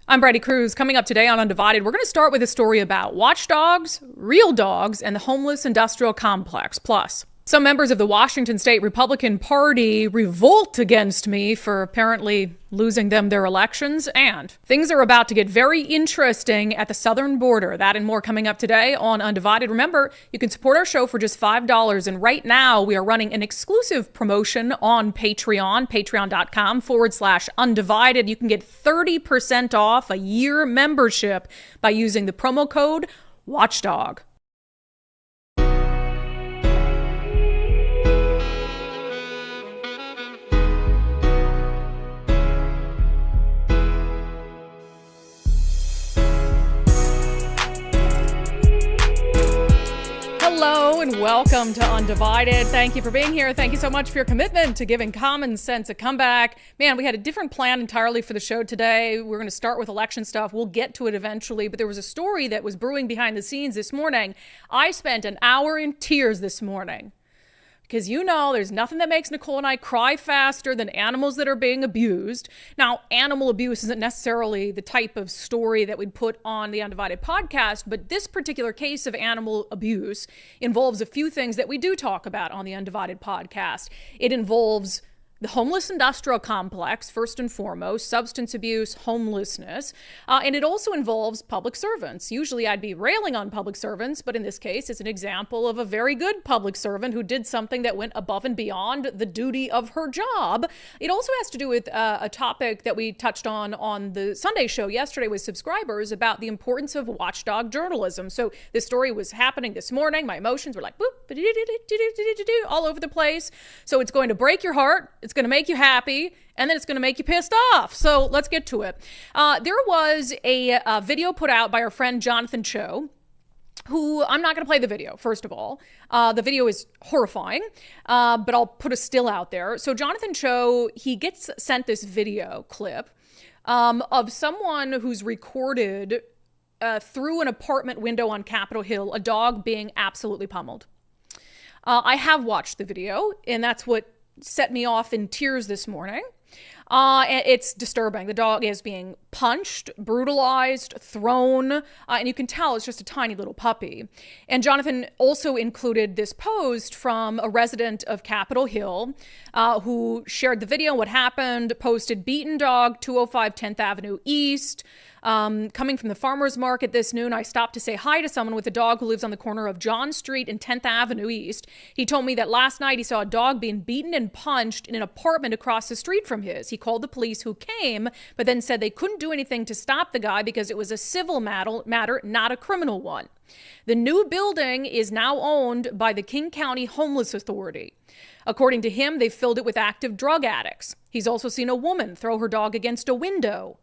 I'm Brandi Kruse. Coming up today on Undivided, we're going to start with a story about watchdogs, real dogs, and the homeless industrial complex. Plus, some members of the Washington State Republican Party revolt against me for apparently losing them their elections. And things are about to get very interesting at the southern border. That and more coming up today on Undivided. Remember, you can support our show for just $5. And right now we are running an exclusive promotion on Patreon, patreon.com/undivided. You can get 30% off a year membership by using the promo code Watchdog. Hello and welcome to Undivided. Thank you for being here. Thank you so much for your commitment to giving common sense a comeback. Man, we had a different plan entirely for the show today. We're going to start with election stuff. We'll get to it eventually, but there was a story that was brewing behind the scenes this morning. I spent an hour in tears this morning. Because there's nothing that makes Nicole and I cry faster than animals that are being abused. Now, animal abuse isn't necessarily the type of story that we'd put on the Undivided podcast, but this particular case of animal abuse involves a few things that we do talk about on the Undivided podcast. It involves the homeless industrial complex, first and foremost, substance abuse, homelessness, and it also involves public servants. Usually I'd be railing on public servants, but in this case, it's an example of a very good public servant who did something that went above and beyond the duty of her job. It also has to do with a topic that we touched on the Sunday show yesterday with subscribers about the importance of watchdog journalism. So this story was happening this morning. My emotions were like, boop, all over the place. So it's going to break your heart. It's going to make you happy, and then it's going to make you pissed off. So let's get to it. There was a video put out by our friend Jonathan Choe, who I'm not going to play the video, first of all. The video is horrifying, but I'll put a still out there. So Jonathan Choe, he gets sent this video clip of someone who's recorded through an apartment window on Capitol Hill, a dog being absolutely pummeled. I have watched the video, and that's what set me off in tears this morning. It's disturbing. The dog is being punched, brutalized, thrown, and you can tell it's just a tiny little puppy. And Jonathan also included this post from a resident of Capitol Hill who shared the video, what happened, posted beaten dog, 205 10th Avenue East. Coming from the farmer's market this noon, I stopped to say hi to someone with a dog who lives on the corner of John Street and 10th Avenue East. He told me that last night he saw a dog being beaten and punched in an apartment across the street from his. He called the police who came, but then said they couldn't do anything to stop the guy because it was a civil matter, not a criminal one. The new building is now owned by the King County Homeless Authority. According to him, they filled it with active drug addicts. He's also seen a woman throw her dog against a window.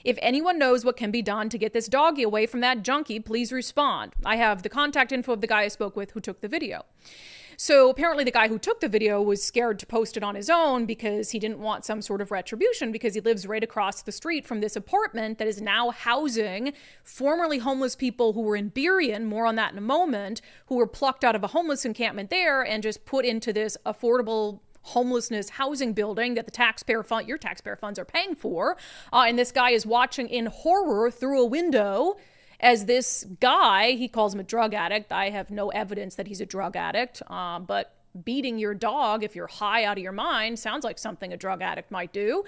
If anyone knows what can be done to get this doggy away from that junkie, please respond. I have the contact info of the guy I spoke with who took the video. So apparently the guy who took the video was scared to post it on his own because he didn't want some sort of retribution because he lives right across the street from this apartment that is now housing formerly homeless people who were in Burien, more on that in a moment, who were plucked out of a homeless encampment there and just put into this affordable homelessness housing building that your taxpayer funds are paying for. And this guy is watching in horror through a window as this guy, he calls him a drug addict. I have no evidence that he's a drug addict, but beating your dog if you're high out of your mind sounds like something a drug addict might do.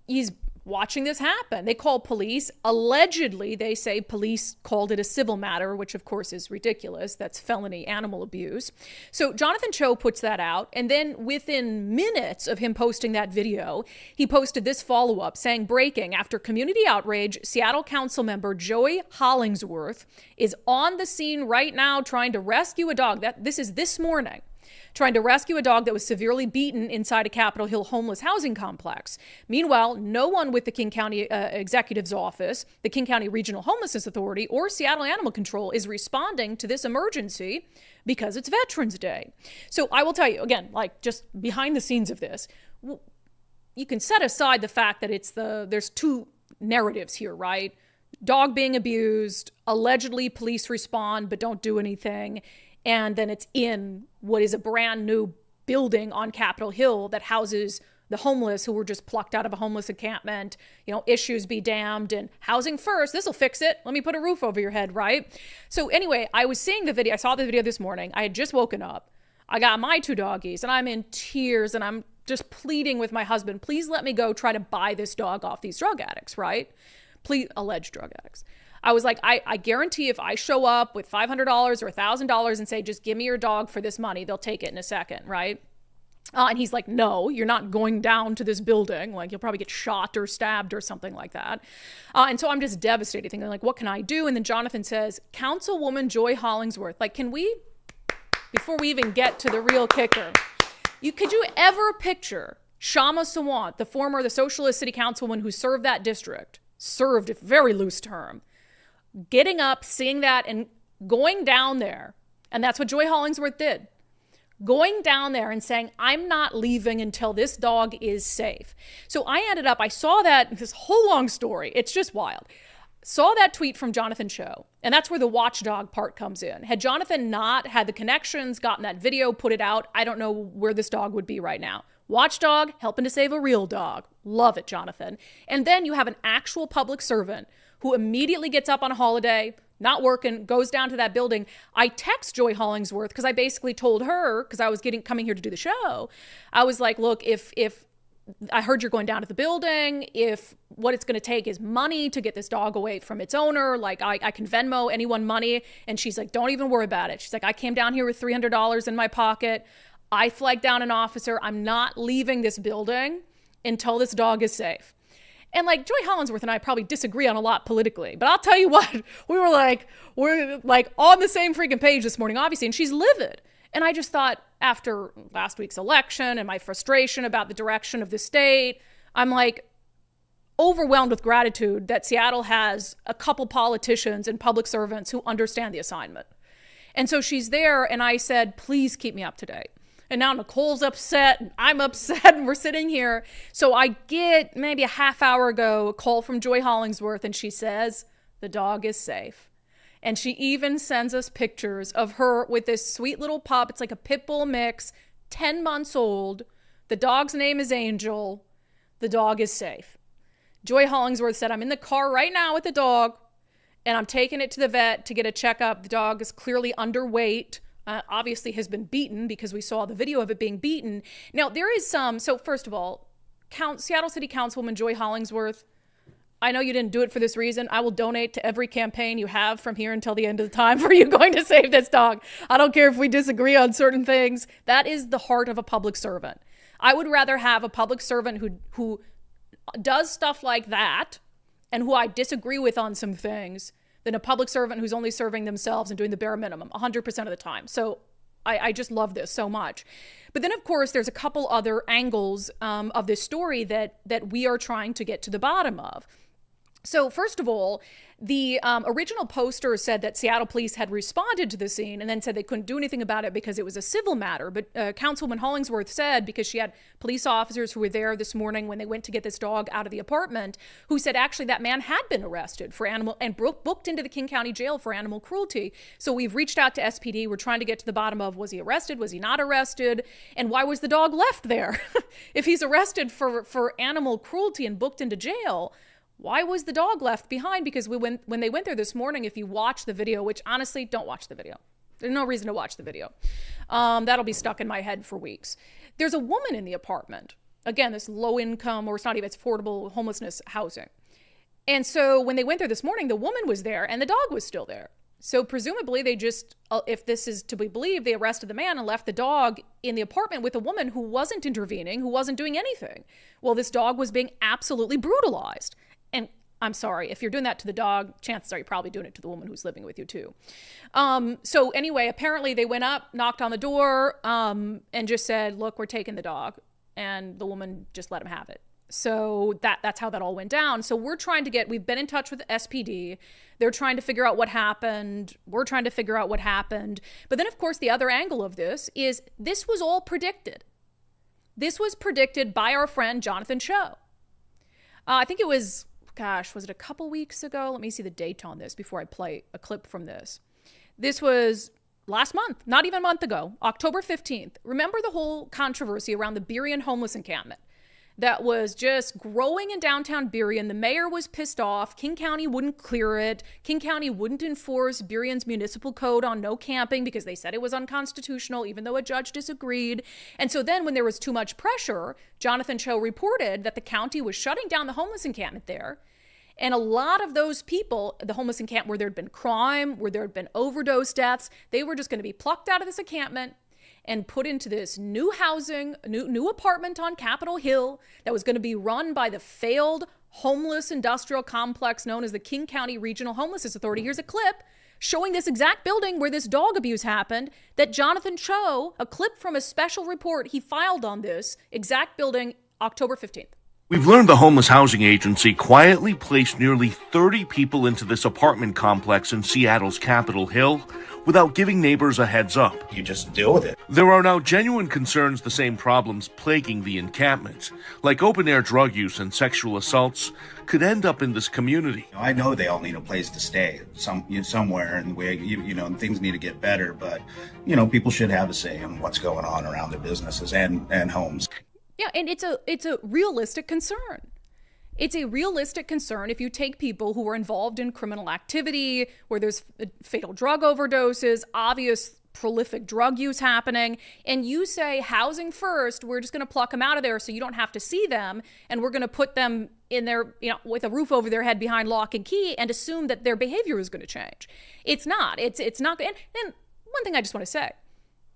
He's watching this happen. They call police. Allegedly, they say police called it a civil matter, which of course is ridiculous. That's felony animal abuse. So Jonathan Choe puts that out. And then within minutes of him posting that video, he posted this follow-up saying, breaking, after community outrage, Seattle council member Joey Hollingsworth is on the scene right now trying to rescue a dog. This is this morning. Trying to rescue a dog that was severely beaten inside a Capitol Hill homeless housing complex. Meanwhile, no one with the King County Executive's Office, the King County Regional Homelessness Authority, or Seattle Animal Control is responding to this emergency because it's Veterans Day. So I will tell you, again, like just behind the scenes of this, you can set aside the fact that there's two narratives here, right? Dog being abused, allegedly police respond but don't do anything. And then it's in what is a brand new building on Capitol Hill that houses the homeless who were just plucked out of a homeless encampment, issues be damned, and housing first, this will fix it. Let me put a roof over your head, right? So anyway, I was seeing the video. I saw the video this morning. I had just woken up. I got my 2 doggies and I'm in tears and I'm just pleading with my husband, please let me go try to buy this dog off these drug addicts, right? Please, alleged drug addicts. I was like, I guarantee if I show up with $500 or $1,000 and say, just give me your dog for this money, they'll take it in a second, right? And he's like, no, you're not going down to this building. Like, you'll probably get shot or stabbed or something like that. And so I'm just devastated, thinking like, what can I do? And then Jonathan says, Councilwoman Joy Hollingsworth, like, can we, before we even get to the real kicker, could you ever picture Shama Sawant, the socialist city councilwoman who served that district, served a very loose term, getting up, seeing that, and going down there, and that's what Joy Hollingsworth did, going down there and saying, I'm not leaving until this dog is safe. So I saw this whole long story, it's just wild, saw that tweet from Jonathan Choe, and that's where the Watchdog part comes in. Had Jonathan not had the connections, gotten that video, put it out, I don't know where this dog would be right now. Watchdog, helping to save a real dog. Love it, Jonathan. And then you have an actual public servant who immediately gets up on a holiday, not working, goes down to that building. I text Joy Hollingsworth because I basically told her, because I was coming here to do the show, I was like, look, if I heard you're going down to the building, if what it's going to take is money to get this dog away from its owner, like I can Venmo anyone money. And she's like, don't even worry about it. She's like, I came down here with $300 in my pocket. I flagged down an officer. I'm not leaving this building until this dog is safe. And like Joy Hollingsworth and I probably disagree on a lot politically, but I'll tell you what, we're like on the same freaking page this morning, obviously, and she's livid. And I just thought, after last week's election and my frustration about the direction of the state, I'm like overwhelmed with gratitude that Seattle has a couple politicians and public servants who understand the assignment. And so she's there, and I said, please keep me up to date. And now Nicole's upset, and I'm upset, and we're sitting here. So I get maybe a half hour ago a call from Joy Hollingsworth, and she says, the dog is safe. And she even sends us pictures of her with this sweet little pup. It's like a pit bull mix, 10 months old. The dog's name is Angel. The dog is safe. Joy Hollingsworth said, I'm in the car right now with the dog, and I'm taking it to the vet to get a checkup. The dog is clearly underweight. Obviously has been beaten, because we saw the video of it being beaten. Now, there is so first of all, Seattle City Councilwoman Joy Hollingsworth, I know you didn't do it for this reason. I will donate to every campaign you have from here until the end of the time for you going to save this dog. I don't care if we disagree on certain things. That is the heart of a public servant. I would rather have a public servant who does stuff like that and who I disagree with on some things than a public servant who's only serving themselves and doing the bare minimum 100% of the time. So I just love this so much. But then, of course, there's a couple other angles of this story that we are trying to get to the bottom of. So first of all, the original poster said that Seattle police had responded to the scene and then said they couldn't do anything about it because it was a civil matter. But Councilwoman Hollingsworth said, because she had police officers who were there this morning when they went to get this dog out of the apartment, who said actually that man had been arrested for animal and booked into the King County Jail for animal cruelty. So we've reached out to SPD. We're trying to get to the bottom of, was he arrested? Was he not arrested? And why was the dog left there? If he's arrested for animal cruelty and booked into jail, why was the dog left behind? Because when they went there this morning, if you watch the video, which honestly, don't watch the video. There's no reason to watch the video. That'll be stuck in my head for weeks. There's a woman in the apartment. Again, this low income, or it's not even, it's affordable homelessness housing. And so when they went there this morning, the woman was there and the dog was still there. So presumably they just, if this is to be believed, they arrested the man and left the dog in the apartment with a woman who wasn't intervening, who wasn't doing anything. Well, this dog was being absolutely brutalized. And I'm sorry, if you're doing that to the dog, chances are you're probably doing it to the woman who's living with you too. So anyway, apparently they went up, knocked on the door, and just said, look, we're taking the dog. And the woman just let him have it. So that's how that all went down. So we've been in touch with SPD. They're trying to figure out what happened. We're trying to figure out what happened. But then, of course, the other angle of this is this was all predicted. This was predicted by our friend Jonathan Choe. I think it was, was it a couple weeks ago? Let me see the date on this before I play a clip from this. This was last month, not even a month ago, October 15th. Remember the whole controversy around the Burien homeless encampment? that was just growing in downtown Burien. The mayor was pissed off. King County wouldn't clear it. King County wouldn't enforce Burien's municipal code on no camping because they said it was unconstitutional, even though a judge disagreed. And so then when there was too much pressure, Jonathan Choe reported that the county was shutting down the homeless encampment there. And a lot of those people, the homeless encampment where there'd been crime, where there had been overdose deaths, they were just going to be plucked out of this encampment and put into this new housing, new apartment on Capitol Hill that was going to be run by the failed homeless industrial complex known as the King County Regional Homelessness Authority. Here's a clip showing this exact building where this dog abuse happened that Jonathan Choe, a clip from a special report he filed on this exact building October 15th. We've learned the Homeless Housing Agency quietly placed nearly 30 people into this apartment complex in Seattle's Capitol Hill without giving neighbors a heads up. You just deal with it. There are now genuine concerns the same problems plaguing the encampment, like open-air drug use and sexual assaults, could end up in this community. I know they all need a place to stay somewhere, and things need to get better, but, people should have a say in what's going on around their businesses and homes. Yeah, and it's a realistic concern. It's a realistic concern if you take people who are involved in criminal activity, where there's fatal drug overdoses, obvious prolific drug use happening, and you say housing first, we're just going to pluck them out of there so you don't have to see them, and we're going to put them in there, with a roof over their head behind lock and key and assume that their behavior is going to change. It's not. It's not. And one thing I just want to say,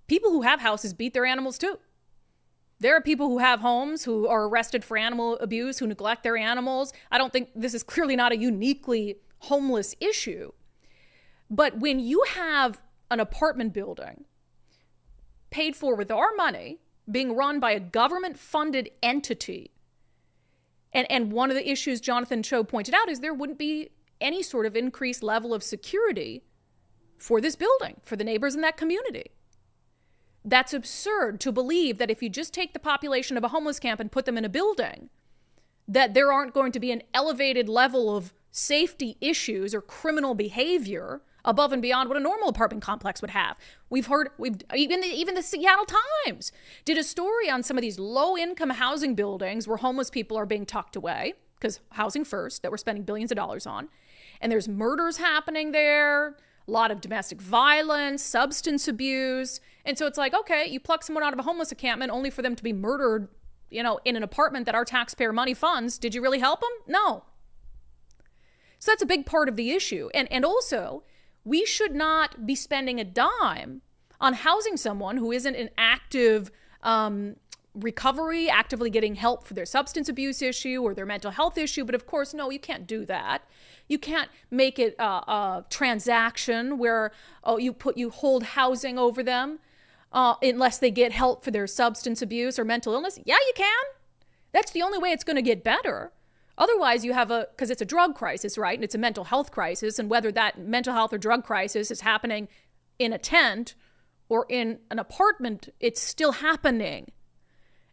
people who have houses beat their animals too. There are people who have homes who are arrested for animal abuse, who neglect their animals. I don't think this is clearly not a uniquely homeless issue. But when you have an apartment building paid for with our money, being run by a government-funded entity, and one of the issues Jonathan Choe pointed out is there wouldn't be any sort of increased level of security for this building, for the neighbors in that community. That's absurd to believe that if you just take the population of a homeless camp and put them in a building, that there aren't going to be an elevated level of safety issues or criminal behavior above and beyond what a normal apartment complex would have. Even the Seattle Times did a story on some of these low-income housing buildings where homeless people are being tucked away, because housing first, that we're spending billions of dollars on. And there's murders happening there, a lot of domestic violence, substance abuse. And so it's like, okay, you pluck someone out of a homeless encampment only for them to be murdered, in an apartment that our taxpayer money funds. Did you really help them? No. So that's a big part of the issue. And also, we should not be spending a dime on housing someone who isn't in active recovery, actively getting help for their substance abuse issue or their mental health issue. But of course, no, you can't do that. You can't make it a transaction where you hold housing over them unless they get help for their substance abuse or mental illness. Yeah, you can. That's the only way it's going to get better. Otherwise, you have because it's a drug crisis, right? And it's a mental health crisis. And whether that mental health or drug crisis is happening in a tent or in an apartment, it's still happening.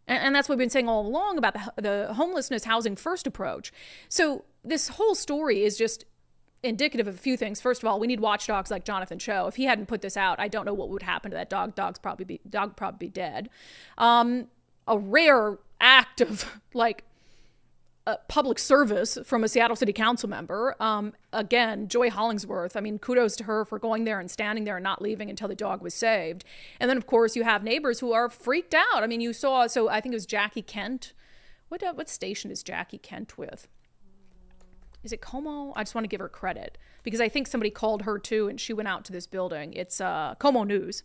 And that's what we've been saying all along about the homelessness housing first approach. So this whole story is just indicative of a few things. First of all, we need watchdogs like Jonathan Choe. If he hadn't put this out, I don't know what would happen to that dog. Dog probably be dead. A rare act of public service from a Seattle City Council member. Again, Joy Hollingsworth. I mean, kudos to her for going there and standing there and not leaving until the dog was saved. And then, of course, you have neighbors who are freaked out. I mean, you saw, so I think it was Jackie Kent. What station is Jackie Kent with? Is it Como? I just want to give her credit because I think somebody called her too and she went out to this building. It's Como News.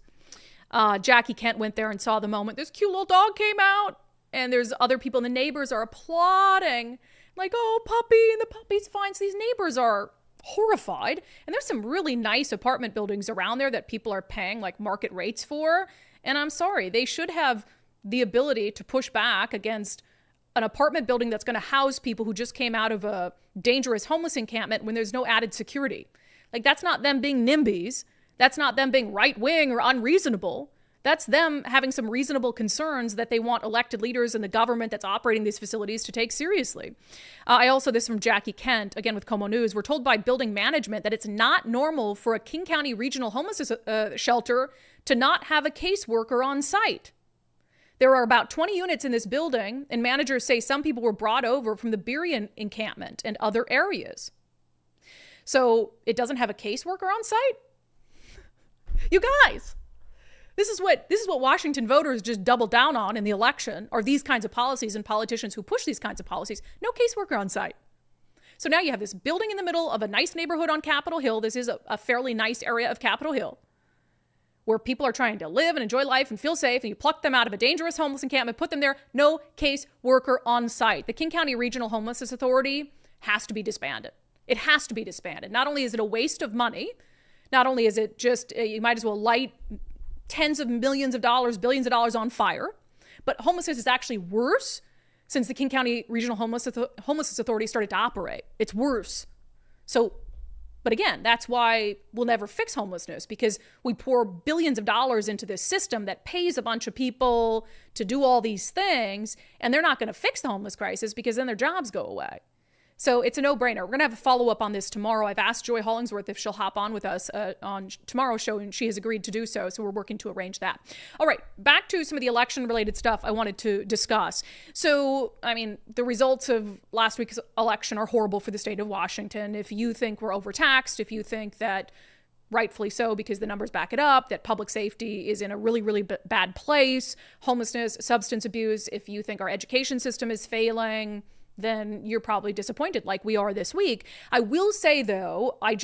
Jackie Kent went there and saw the moment this cute little dog came out. And there's other people, and the neighbors are applauding, like, oh, puppy, and the puppy's fine. So these neighbors are horrified. And there's some really nice apartment buildings around there that people are paying, like, market rates for. And I'm sorry, they should have the ability to push back against an apartment building that's going to house people who just came out of a dangerous homeless encampment when there's no added security. Like, that's not them being NIMBYs. That's not them being right-wing or unreasonable. That's them having some reasonable concerns that they want elected leaders in the government that's operating these facilities to take seriously. This from Jackie Kent, again with Como News. We're told by building management that it's not normal for a King County regional homeless shelter to not have a caseworker on site. There are about 20 units in this building, and managers say some people were brought over from the Burien encampment and other areas. So it doesn't have a caseworker on site? You guys, this is what Washington voters just doubled down on in the election, are these kinds of policies and politicians who push these kinds of policies. No caseworker on site. So now you have this building in the middle of a nice neighborhood on Capitol Hill. This is a fairly nice area of Capitol Hill, where people are trying to live and enjoy life and feel safe, and you pluck them out of a dangerous homeless encampment, put them there, no case worker on site. The King County Regional Homelessness Authority has to be disbanded. It has to be disbanded. Not only is it a waste of money, not only is it just, you might as well light tens of millions of dollars, billions of dollars on fire, but homelessness is actually worse since the King County Regional Homelessness Authority started to operate. It's worse. So, but again, that's why we'll never fix homelessness, because we pour billions of dollars into this system that pays a bunch of people to do all these things, and they're not going to fix the homeless crisis because then their jobs go away. So it's a no-brainer. We're going to have a follow-up on this tomorrow. I've asked Joy Hollingsworth if she'll hop on with us on tomorrow's show, and she has agreed to do so. So we're working to arrange that. All right, back to some of the election-related stuff I wanted to discuss. So, I mean, the results of last week's election are horrible for the state of Washington. If you think we're overtaxed, if you think that, rightfully so, because the numbers back it up, that public safety is in a really, really bad place, homelessness, substance abuse, if you think our education system is failing, then you're probably disappointed like we are this week. I will say, though, I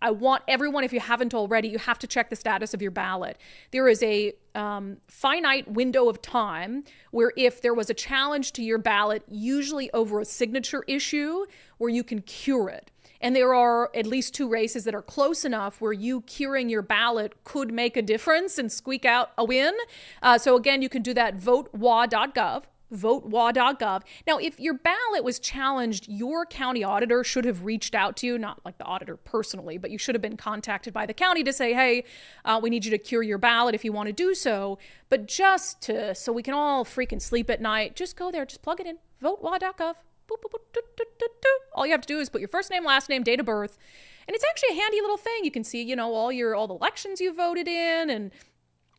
want everyone, if you haven't already, you have to check the status of your ballot. There is a finite window of time where if there was a challenge to your ballot, usually over a signature issue, where you can cure it. And there are at least 2 races that are close enough where you curing your ballot could make a difference and squeak out a win. So again, you can do that, votewa.gov. votewa.gov. Now, if your ballot was challenged, your county auditor should have reached out to you, not like the auditor personally, but you should have been contacted by the county to say, hey, we need you to cure your ballot if you want to do so. But so we can all freaking sleep at night, just go there, just plug it in, votewa.gov. Boop, boop, boop, doo, doo, doo, doo. All you have to do is put your first name, last name, date of birth. And it's actually a handy little thing. You can see, all the elections you voted in, and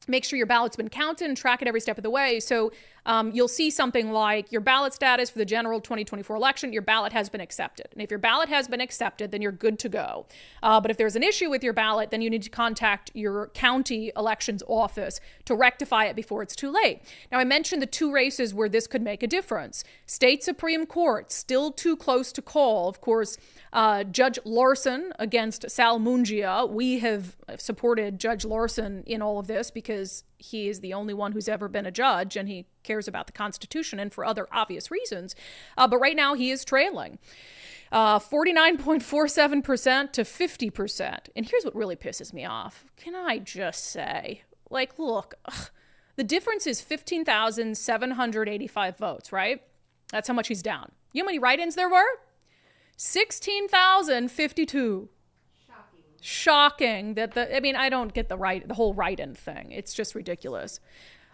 make sure your ballot's been counted and track it every step of the way. So you'll see something like your ballot status for the general 2024 election, your ballot has been accepted. And if your ballot has been accepted, then you're good to go. But if there's an issue with your ballot, then you need to contact your county elections office to rectify it before it's too late. Now, I mentioned the 2 races where this could make a difference. State Supreme Court, still too close to call. Of course, Judge Larson against Sal Mungia. We have supported Judge Larson in all of this because he is the only one who's ever been a judge, and he cares about the Constitution and for other obvious reasons. But right now he is trailing 49.47% to 50%. And here's what really pisses me off. Can I just say, look, the difference is 15,785 votes, right? That's how much he's down. You know how many write-ins there were? 16,052. Shocking that I don't get the whole write-in thing. It's just ridiculous.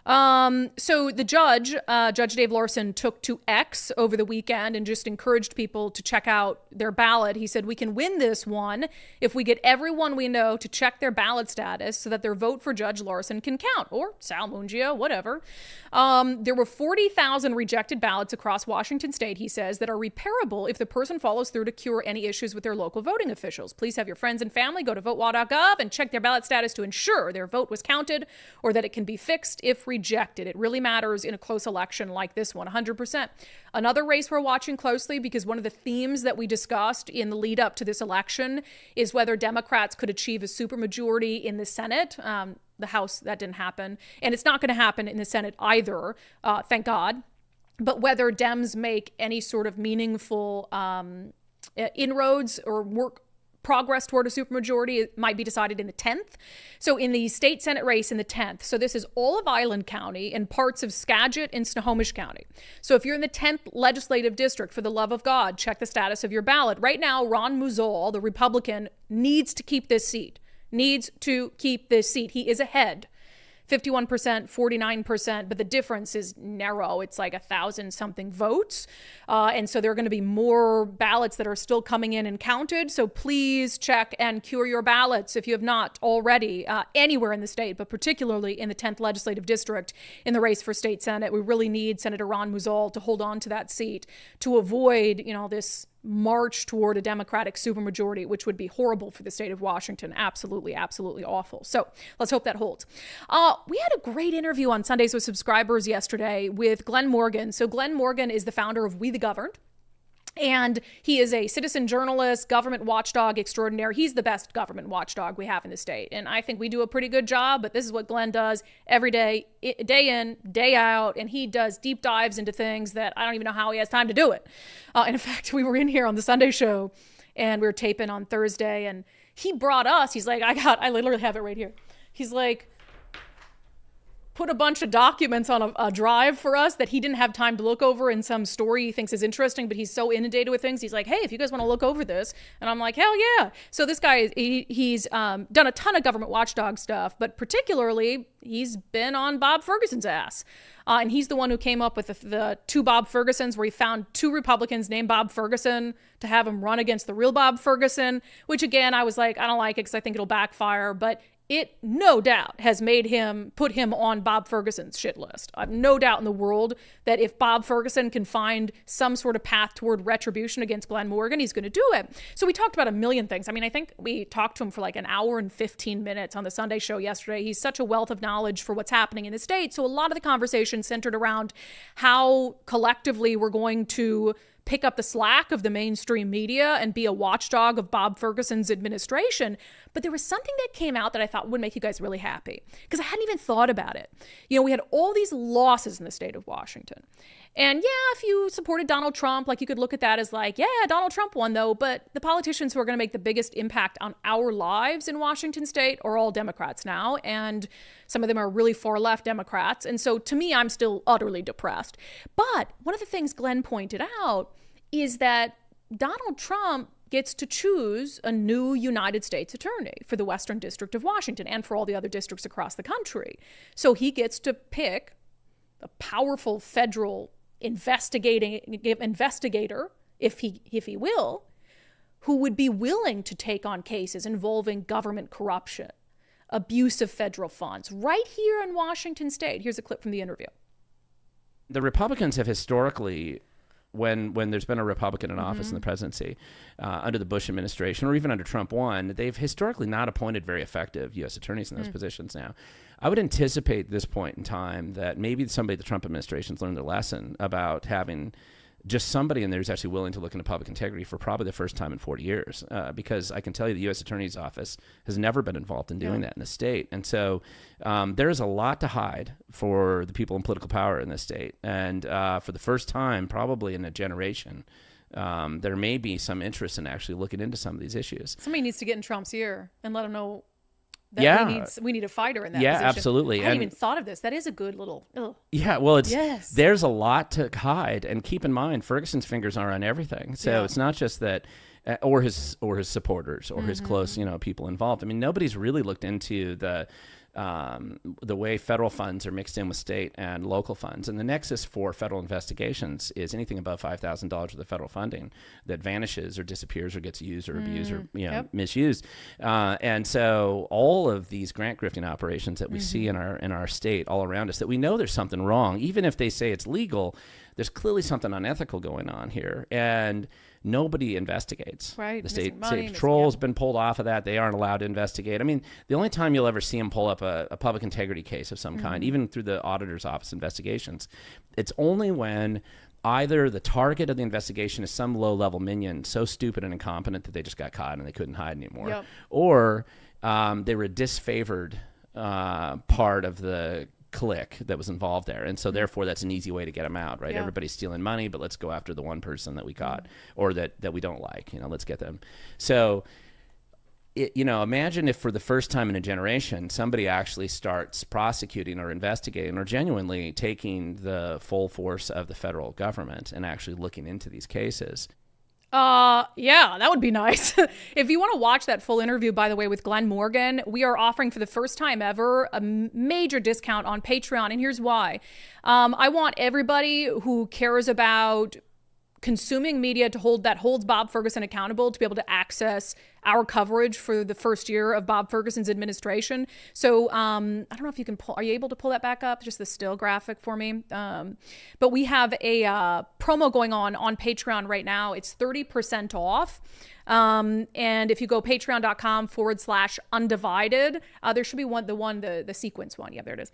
So the Judge Dave Larson, took to X over the weekend and just encouraged people to check out their ballot. He said, we can win this one if we get everyone we know to check their ballot status so that their vote for Judge Larson can count, or Sal Mungia, whatever. There were 40,000 rejected ballots across Washington state, he says, that are repairable if the person follows through to cure any issues with their local voting officials. Please have your friends and family go to votewa.gov and check their ballot status to ensure their vote was counted or that it can be fixed if rejected. It really matters in a close election like this one, 100%. Another race we're watching closely, because one of the themes that we discussed in the lead up to this election is whether Democrats could achieve a supermajority in the Senate. The House, that didn't happen. And it's not going to happen in the Senate either, thank God. But whether Dems make any sort of meaningful inroads or progress toward a supermajority, it might be decided in the 10th. So in the state Senate race in the 10th, so this is all of Island County and parts of Skagit and Snohomish County. So if you're in the 10th legislative district, for the love of God, check the status of your ballot. Right now, Ron Muzol, the Republican, needs to keep this seat. He is ahead. 51%, 49%, but the difference is narrow. It's like 1,000 something votes. And so there are going to be more ballots that are still coming in and counted. So please check and cure your ballots if you have not already anywhere in the state, but particularly in the 10th legislative district in the race for state Senate. We really need Senator Ron Muzal to hold on to that seat to avoid, this march toward a Democratic supermajority, which would be horrible for the state of Washington. Absolutely, absolutely awful. So let's hope that holds. We had a great interview on Sundays with Subscribers yesterday with Glenn Morgan. So Glenn Morgan is the founder of We the Governed. And he is a citizen journalist, government watchdog extraordinaire. He's the best government watchdog we have in the state. And I think we do a pretty good job, but this is what Glenn does every day, day in, day out. And he does deep dives into things that I don't even know how he has time to do it. In fact, we were in here on the Sunday show and we were taping on Thursday and he brought us, he's like, I literally have it right here. He's like, put a bunch of documents on a drive for us that he didn't have time to look over in some story he thinks is interesting, but he's so inundated with things. He's like, hey, if you guys want to look over this. And I'm like, hell yeah. So this guy, he's done a ton of government watchdog stuff, but particularly he's been on Bob Ferguson's ass. And he's the one who came up with the two Bob Fergusons, where he found two Republicans named Bob Ferguson to have him run against the real Bob Ferguson, which again, I was like, I don't like it because I think it'll backfire, but it no doubt has put him on Bob Ferguson's shit list. I have no doubt in the world that if Bob Ferguson can find some sort of path toward retribution against Glenn Morgan, he's going to do it. So we talked about a million things. I mean, I think we talked to him for like an hour and 15 minutes on the Sunday show yesterday. He's such a wealth of knowledge for what's happening in the state. So a lot of the conversation centered around how collectively we're going to pick up the slack of the mainstream media and be a watchdog of Bob Ferguson's administration. But there was something that came out that I thought would make you guys really happy, because I hadn't even thought about it. We had all these losses in the state of Washington. And yeah, if you supported Donald Trump, like you could look at that as like, yeah, Donald Trump won though, but the politicians who are going to make the biggest impact on our lives in Washington state are all Democrats now. And some of them are really far left Democrats. And so to me, I'm still utterly depressed. But one of the things Glenn pointed out is that Donald Trump gets to choose a new United States attorney for the Western District of Washington and for all the other districts across the country. So he gets to pick a powerful federal investigator, if he will, who would be willing to take on cases involving government corruption, abuse of federal funds, right here in Washington state. Here's a clip from the interview. The Republicans have historically, when there's been a Republican in office in the presidency, under the Bush administration, or even under Trump 1, they've historically not appointed very effective U.S. attorneys in those positions now. I would anticipate at this point in time that maybe somebody at the Trump administration's learned their lesson about having just somebody in there who's actually willing to look into public integrity for probably the first time in 40 years, because I can tell you the U.S. Attorney's Office has never been involved in doing that in the state. And so there is a lot to hide for the people in political power in this state. And for the first time, probably in a generation, there may be some interest in actually looking into some of these issues. Somebody needs to get in Trump's ear and let him know that we need a fighter in that position. Yeah, absolutely. I hadn't even thought of this. That is a good little... Ugh. Yeah, well, there's a lot to hide. And keep in mind, Ferguson's fingers are on everything. So it's not just that... or his supporters or his close, people involved. I mean, nobody's really looked into the way federal funds are mixed in with state and local funds. And the nexus for federal investigations is anything above $5,000 worth of federal funding that vanishes or disappears or gets used or abused or misused. And so all of these grant grifting operations that we see in our state all around us, that we know there's something wrong, even if they say it's legal, there's clearly something unethical going on here. And nobody investigates. Right. The state patrol has been pulled off of that. They aren't allowed to investigate. I mean, the only time you'll ever see them pull up a public integrity case of some kind, even through the auditor's office investigations, it's only when either the target of the investigation is some low-level minion so stupid and incompetent that they just got caught and they couldn't hide anymore, or they were a disfavored part of the clique that was involved there, and so therefore that's an easy way to get them out, right? Everybody's stealing money, but let's go after the one person that we caught or that we don't like, let's get them. So imagine if for the first time in a generation somebody actually starts prosecuting or investigating or genuinely taking the full force of the federal government and actually looking into these cases. Yeah, that would be nice. If you want to watch that full interview, by the way, with Glenn Morgan, we are offering for the first time ever a major discount on Patreon. And here's why. I want everybody who cares about consuming media that holds Bob Ferguson accountable to be able to access our coverage for the first year of Bob Ferguson's administration. So I don't know if you can are you able to pull that back up? Just the still graphic for me. But we have a promo going on Patreon right now. It's 30% off. And if you go patreon.com/undivided, there should be the sequence one. Yeah, there it is.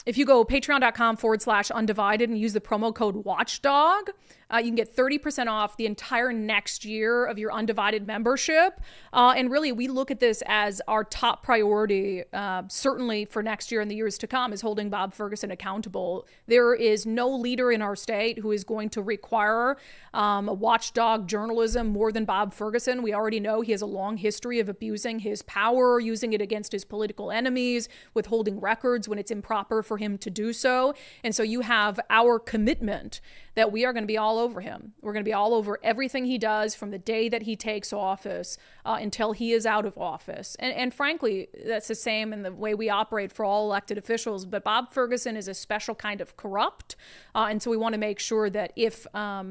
If you go patreon.com/undivided and use the promo code Watchdog, you can get 30% off the entire next year of your Undivided membership. And really, we look at this as our top priority, certainly for next year and the years to come, is holding Bob Ferguson accountable. There is no leader in our state who is going to require a watchdog journalism more than Bob Ferguson. We already know he has a long history of abusing his power, using it against his political enemies, withholding records when it's improper for him to do so. And so you have our commitment that we are going to be all over him. We're going to be all over everything he does from the day that he takes office until he is out of office. And frankly, that's the same in the way we operate for all elected officials. But Bob Ferguson is a special kind of corrupt. And so we want to make sure that if a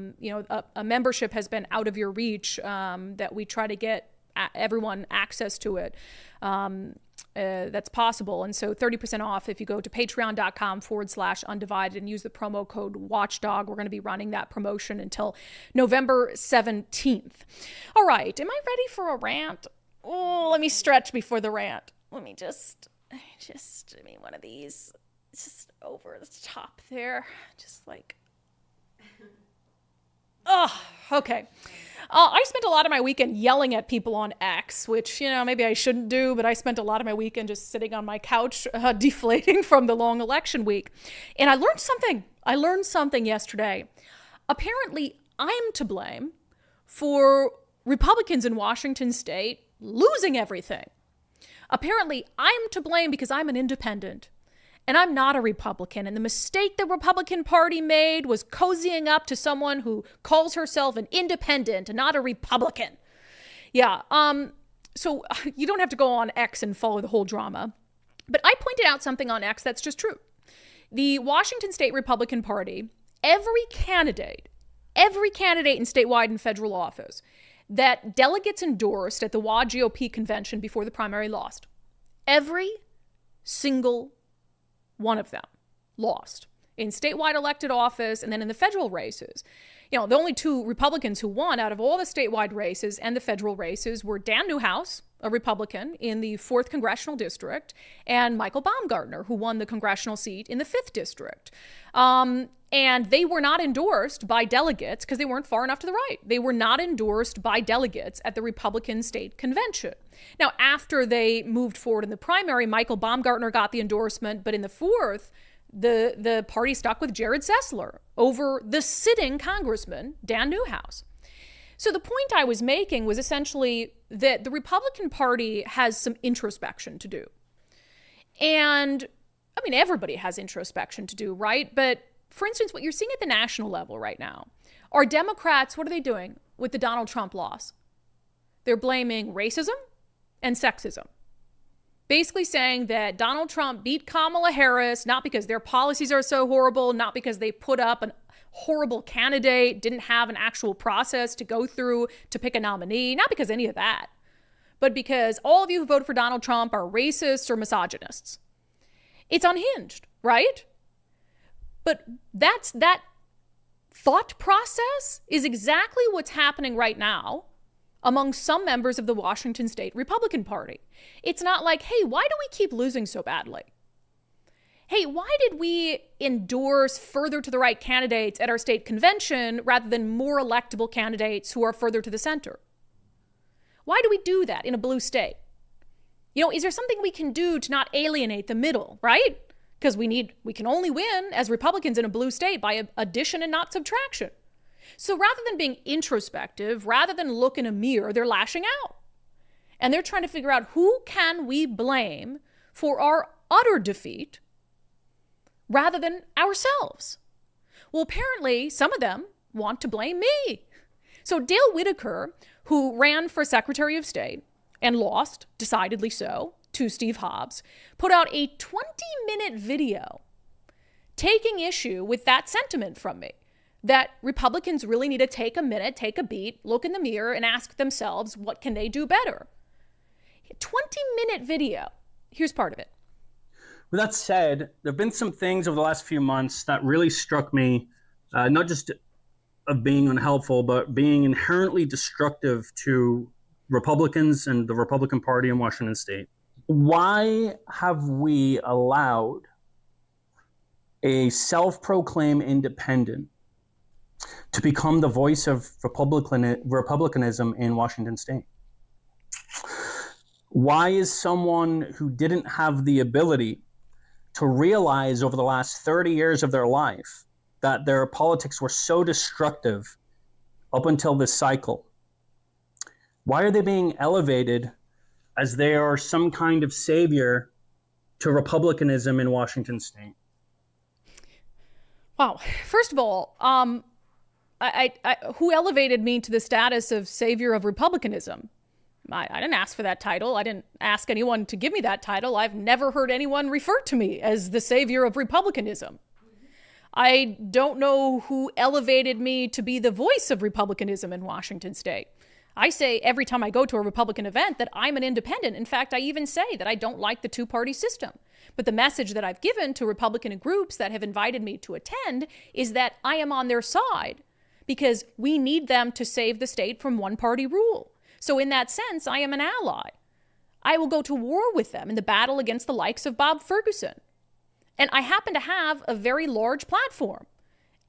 membership has been out of your reach, that we try to get everyone access to it. That's possible. And so 30% off if you go to patreon.com/undivided and use the promo code Watchdog. We're going to be running that promotion until November 17th. All right. Am I ready for a rant? Oh, let me stretch before the rant. Let me just one of these. It's just over the top there. Just like, oh, okay. I spent a lot of my weekend yelling at people on X, which, maybe I shouldn't do, but I spent a lot of my weekend just sitting on my couch, deflating from the long election week. And I learned something. I learned something yesterday. Apparently, I'm to blame for Republicans in Washington state losing everything. Apparently, I'm to blame because I'm an independent. And I'm not a Republican. And the mistake the Republican Party made was cozying up to someone who calls herself an independent and not a Republican. Yeah. So you don't have to go on X and follow the whole drama. But I pointed out something on X that's just true. The Washington State Republican Party, every candidate in statewide and federal office that delegates endorsed at the WA GOP convention before the primary lost, every single one of them lost in statewide elected office and then in the federal races. The only two Republicans who won out of all the statewide races and the federal races were Dan Newhouse, a Republican in the 4th Congressional District, and Michael Baumgartner, who won the congressional seat in the 5th District. And they were not endorsed by delegates because they weren't far enough to the right. They were not endorsed by delegates at the Republican state convention. Now, after they moved forward in the primary, Michael Baumgartner got the endorsement, but in the 4th, the party stuck with Jared Sessler over the sitting congressman, Dan Newhouse. So the point I was making was essentially that the Republican Party has some introspection to do. And, everybody has introspection to do, right? But for instance, what you're seeing at the national level right now are Democrats, what are they doing with the Donald Trump loss? They're blaming racism and sexism. Basically saying that Donald Trump beat Kamala Harris, not because their policies are so horrible, not because they put up a horrible candidate, didn't have an actual process to go through to pick a nominee, not because any of that, but because all of you who voted for Donald Trump are racists or misogynists. It's unhinged, right? But that thought process is exactly what's happening right now among some members of the Washington State Republican Party. It's not like, hey, why do we keep losing so badly? Hey, why did we endorse further to the right candidates at our state convention rather than more electable candidates who are further to the center? Why do we do that in a blue state? Is there something we can do to not alienate the middle, right? Because we can only win as Republicans in a blue state by addition and not subtraction. So rather than being introspective, rather than look in a mirror, they're lashing out. And they're trying to figure out who can we blame for our utter defeat rather than ourselves. Well, apparently some of them want to blame me. So Dale Whitaker, who ran for Secretary of State and lost, decidedly so, to Steve Hobbs, put out a 20-minute video taking issue with that sentiment from me, that Republicans really need to take a minute, take a beat, look in the mirror, and ask themselves, what can they do better? 20-minute video. Here's part of it. With that said, there have been some things over the last few months that really struck me, not just of being unhelpful, but being inherently destructive to Republicans and the Republican Party in Washington State. Why have we allowed a self-proclaimed independent to become the voice of Republicanism in Washington State? Why is someone who didn't have the ability to realize over the last 30 years of their life that their politics were so destructive up until this cycle, why are they being elevated as they are some kind of savior to Republicanism in Washington State? Wow. First of all, who elevated me to the status of savior of Republicanism? I didn't ask for that title. I didn't ask anyone to give me that title. I've never heard anyone refer to me as the savior of Republicanism. I don't know who elevated me to be the voice of Republicanism in Washington State. I say every time I go to a Republican event that I'm an independent. In fact, I even say that I don't like the two-party system. But the message that I've given to Republican groups that have invited me to attend is that I am on their side because we need them to save the state from one-party rule. So in that sense, I am an ally. I will go to war with them in the battle against the likes of Bob Ferguson. And I happen to have a very large platform.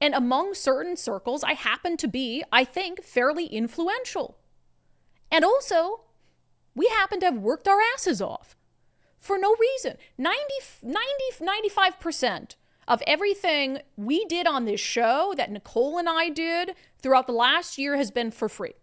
And among certain circles, I happen to be, I think, fairly influential. And also, we happen to have worked our asses off for no reason. 95% of everything we did on this show that Nicole and I did throughout the last year has been for free.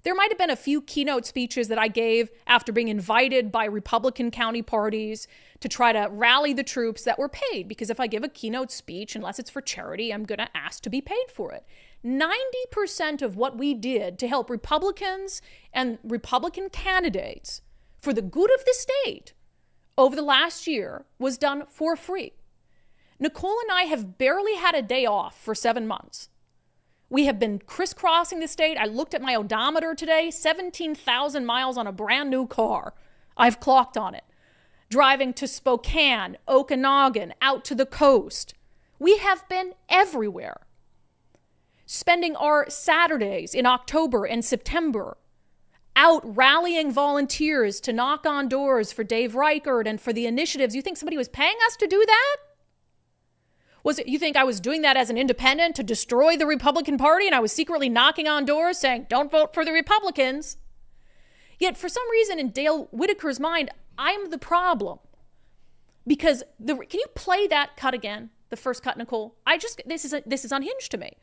There might have been a few keynote speeches that I gave after being invited by Republican county parties to try to rally the troops that were paid, because if I give a keynote speech, unless it's for charity, I'm going to ask to be paid for it. 90% of what we did to help Republicans and Republican candidates for the good of the state over the last year was done for free. Nicole and I have barely had a day off for 7 months. We have been crisscrossing the state. I looked at my odometer today, 17,000 miles on a brand new car. I've clocked on it. Driving to Spokane, Okanagan, out to the coast. We have been everywhere. Spending our Saturdays in October and September out rallying volunteers to knock on doors for Dave Reichert and for the initiatives. You think somebody was paying us to do that? Was it, you think I was doing that as an independent to destroy the Republican Party and I was secretly knocking on doors saying, don't vote for the Republicans? Yet for some reason in Dale Whitaker's mind, I'm the problem. Because can you play that cut again? The first cut, Nicole? This is unhinged to me.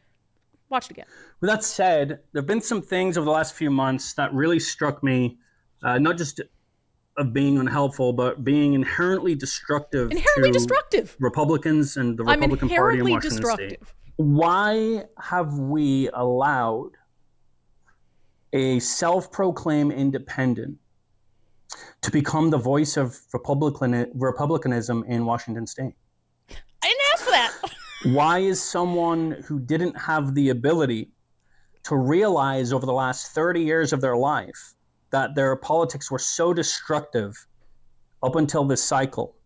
Watch it again. With that said, there have been some things over the last few months that really struck me, not just of being unhelpful, but being inherently destructive to Republicans and the Republican Party in Washington State. Why have we allowed a self-proclaimed independent to become the voice of Republicanism in Washington State? I didn't ask for that. Why is someone who didn't have the ability to realize over the last 30 years of their life that their politics were so destructive up until this cycle,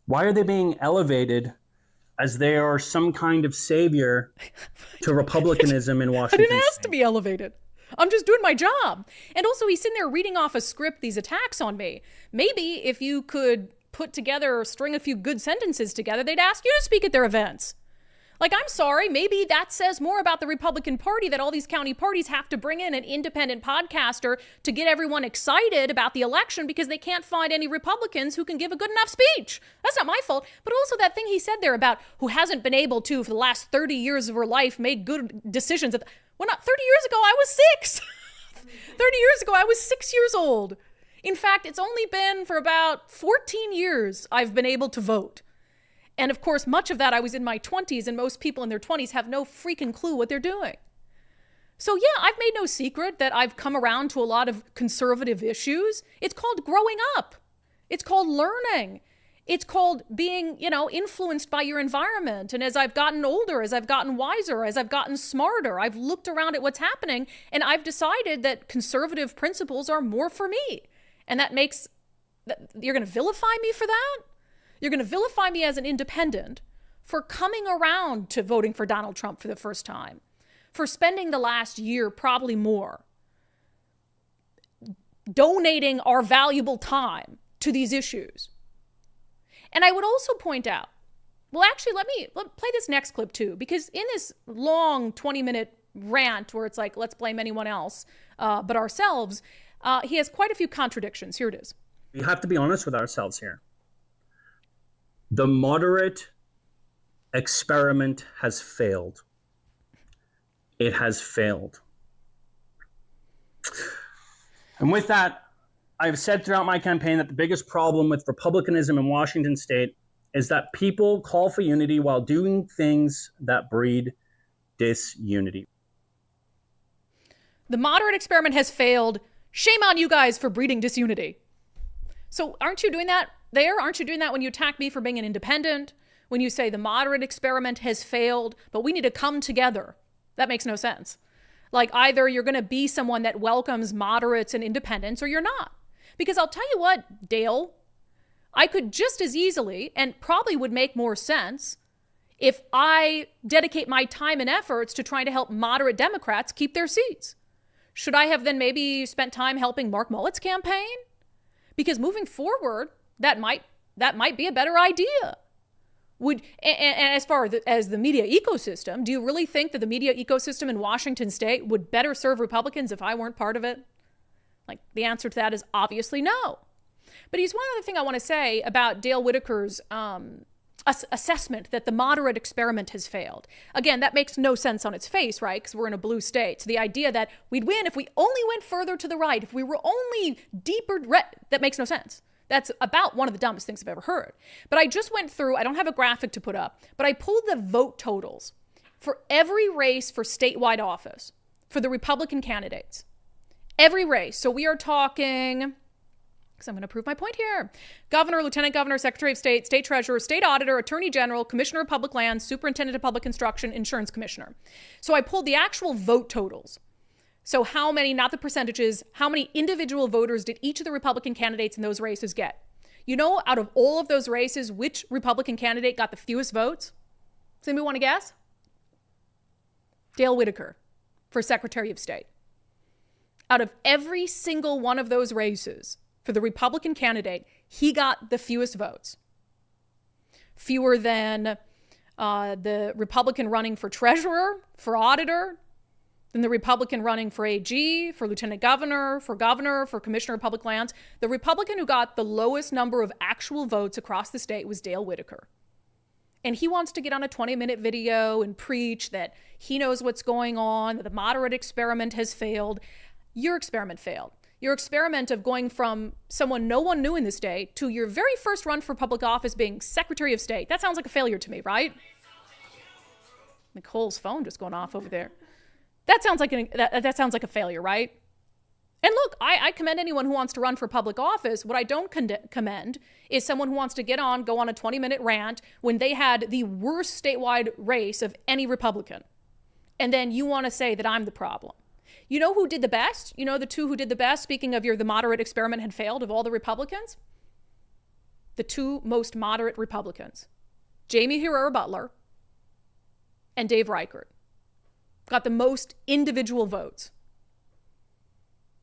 why are they being elevated as they are some kind of savior to Republicanism in Washington State? I didn't ask to be elevated. I'm just doing my job. And also, he's sitting there reading off a script, these attacks on me. Maybe if you could put together or string a few good sentences together, they'd ask you to speak at their events. Like, I'm sorry, maybe that says more about the Republican Party that all these county parties have to bring in an independent podcaster to get everyone excited about the election because they can't find any Republicans who can give a good enough speech. That's not my fault. But also that thing he said there about who hasn't been able to, for the last 30 years of her life, make good decisions. Well, not 30 years ago, I was 6. 30 years ago, I was 6 years old. In fact, it's only been for about 14 years I've been able to vote. And of course, much of that I was in my 20s, and most people in their 20s have no freaking clue what they're doing. So yeah, I've made no secret that I've come around to a lot of conservative issues. It's called growing up. It's called learning. It's called being, influenced by your environment. And as I've gotten older, as I've gotten wiser, as I've gotten smarter, I've looked around at what's happening and I've decided that conservative principles are more for me. And you're going to vilify me for that? You're going to vilify me as an independent for coming around to voting for Donald Trump for the first time, for spending the last year, probably more, donating our valuable time to these issues. And I would also point out, well, actually, let play this next clip too, because in this long 20-minute rant where it's like, let's blame anyone else but ourselves, he has quite a few contradictions. Here it is. We have to be honest with ourselves here. The moderate experiment has failed. It has failed. And with that, I've said throughout my campaign that the biggest problem with Republicanism in Washington state is that people call for unity while doing things that breed disunity. The moderate experiment has failed. Shame on you guys for breeding disunity. So aren't you doing that there? Aren't you doing that when you attack me for being an independent? When you say the moderate experiment has failed, but we need to come together? That makes no sense. Like either you're going to be someone that welcomes moderates and independents or you're not. Because I'll tell you what, Dale, I could just as easily, and probably would make more sense, if I dedicate my time and efforts to trying to help moderate Democrats keep their seats. Should I have then maybe spent time helping Mark Mullet's campaign? Because moving forward, that might be a better idea. And as far as the media ecosystem, do you really think that the media ecosystem in Washington state would better serve Republicans if I weren't part of it? Like, the answer to that is obviously no. But here's one other thing I want to say about Dale Whitaker's assessment that the moderate experiment has failed. Again, that makes no sense on its face, right? Because we're in a blue state. So the idea that we'd win if we only went further to the right, if we were only deeper red, that makes no sense. That's about one of the dumbest things I've ever heard. But I just went through, I don't have a graphic to put up, but I pulled the vote totals for every race for statewide office for the Republican candidates. Every race. So we are talking, because I'm going to prove my point here, governor, lieutenant governor, secretary of state, state treasurer, state auditor, attorney general, commissioner of public lands, superintendent of public construction, insurance commissioner. So I pulled the actual vote totals. So how many, not the percentages, how many individual voters did each of the Republican candidates in those races get? You know, out of all of those races, which Republican candidate got the fewest votes? Does anybody want to guess? Dale Whitaker for secretary of state. Out of every single one of those races for the Republican candidate, he got the fewest votes. Fewer than the Republican running for treasurer, for auditor, than the Republican running for AG, for lieutenant governor, for commissioner of public lands. The Republican who got the lowest number of actual votes across the state was Dale Whitaker. And he wants to get on a 20-minute video and preach that he knows what's going on, that the moderate experiment has failed. Your experiment failed. Your experiment of going from someone no one knew in the state to your very first run for public office being Secretary of State. That sounds like a failure to me, right? Nicole's phone just going off over there. That sounds like a failure, right? And look, I commend anyone who wants to run for public office. What I don't commend is someone who wants to go on a 20-minute rant when they had the worst statewide race of any Republican. And then you want to say that I'm the problem. You know who did the best? You know the two who did the best, speaking of the moderate experiment had failed of all the Republicans? The two most moderate Republicans, Jamie Herrera Butler and Dave Reichert, got the most individual votes.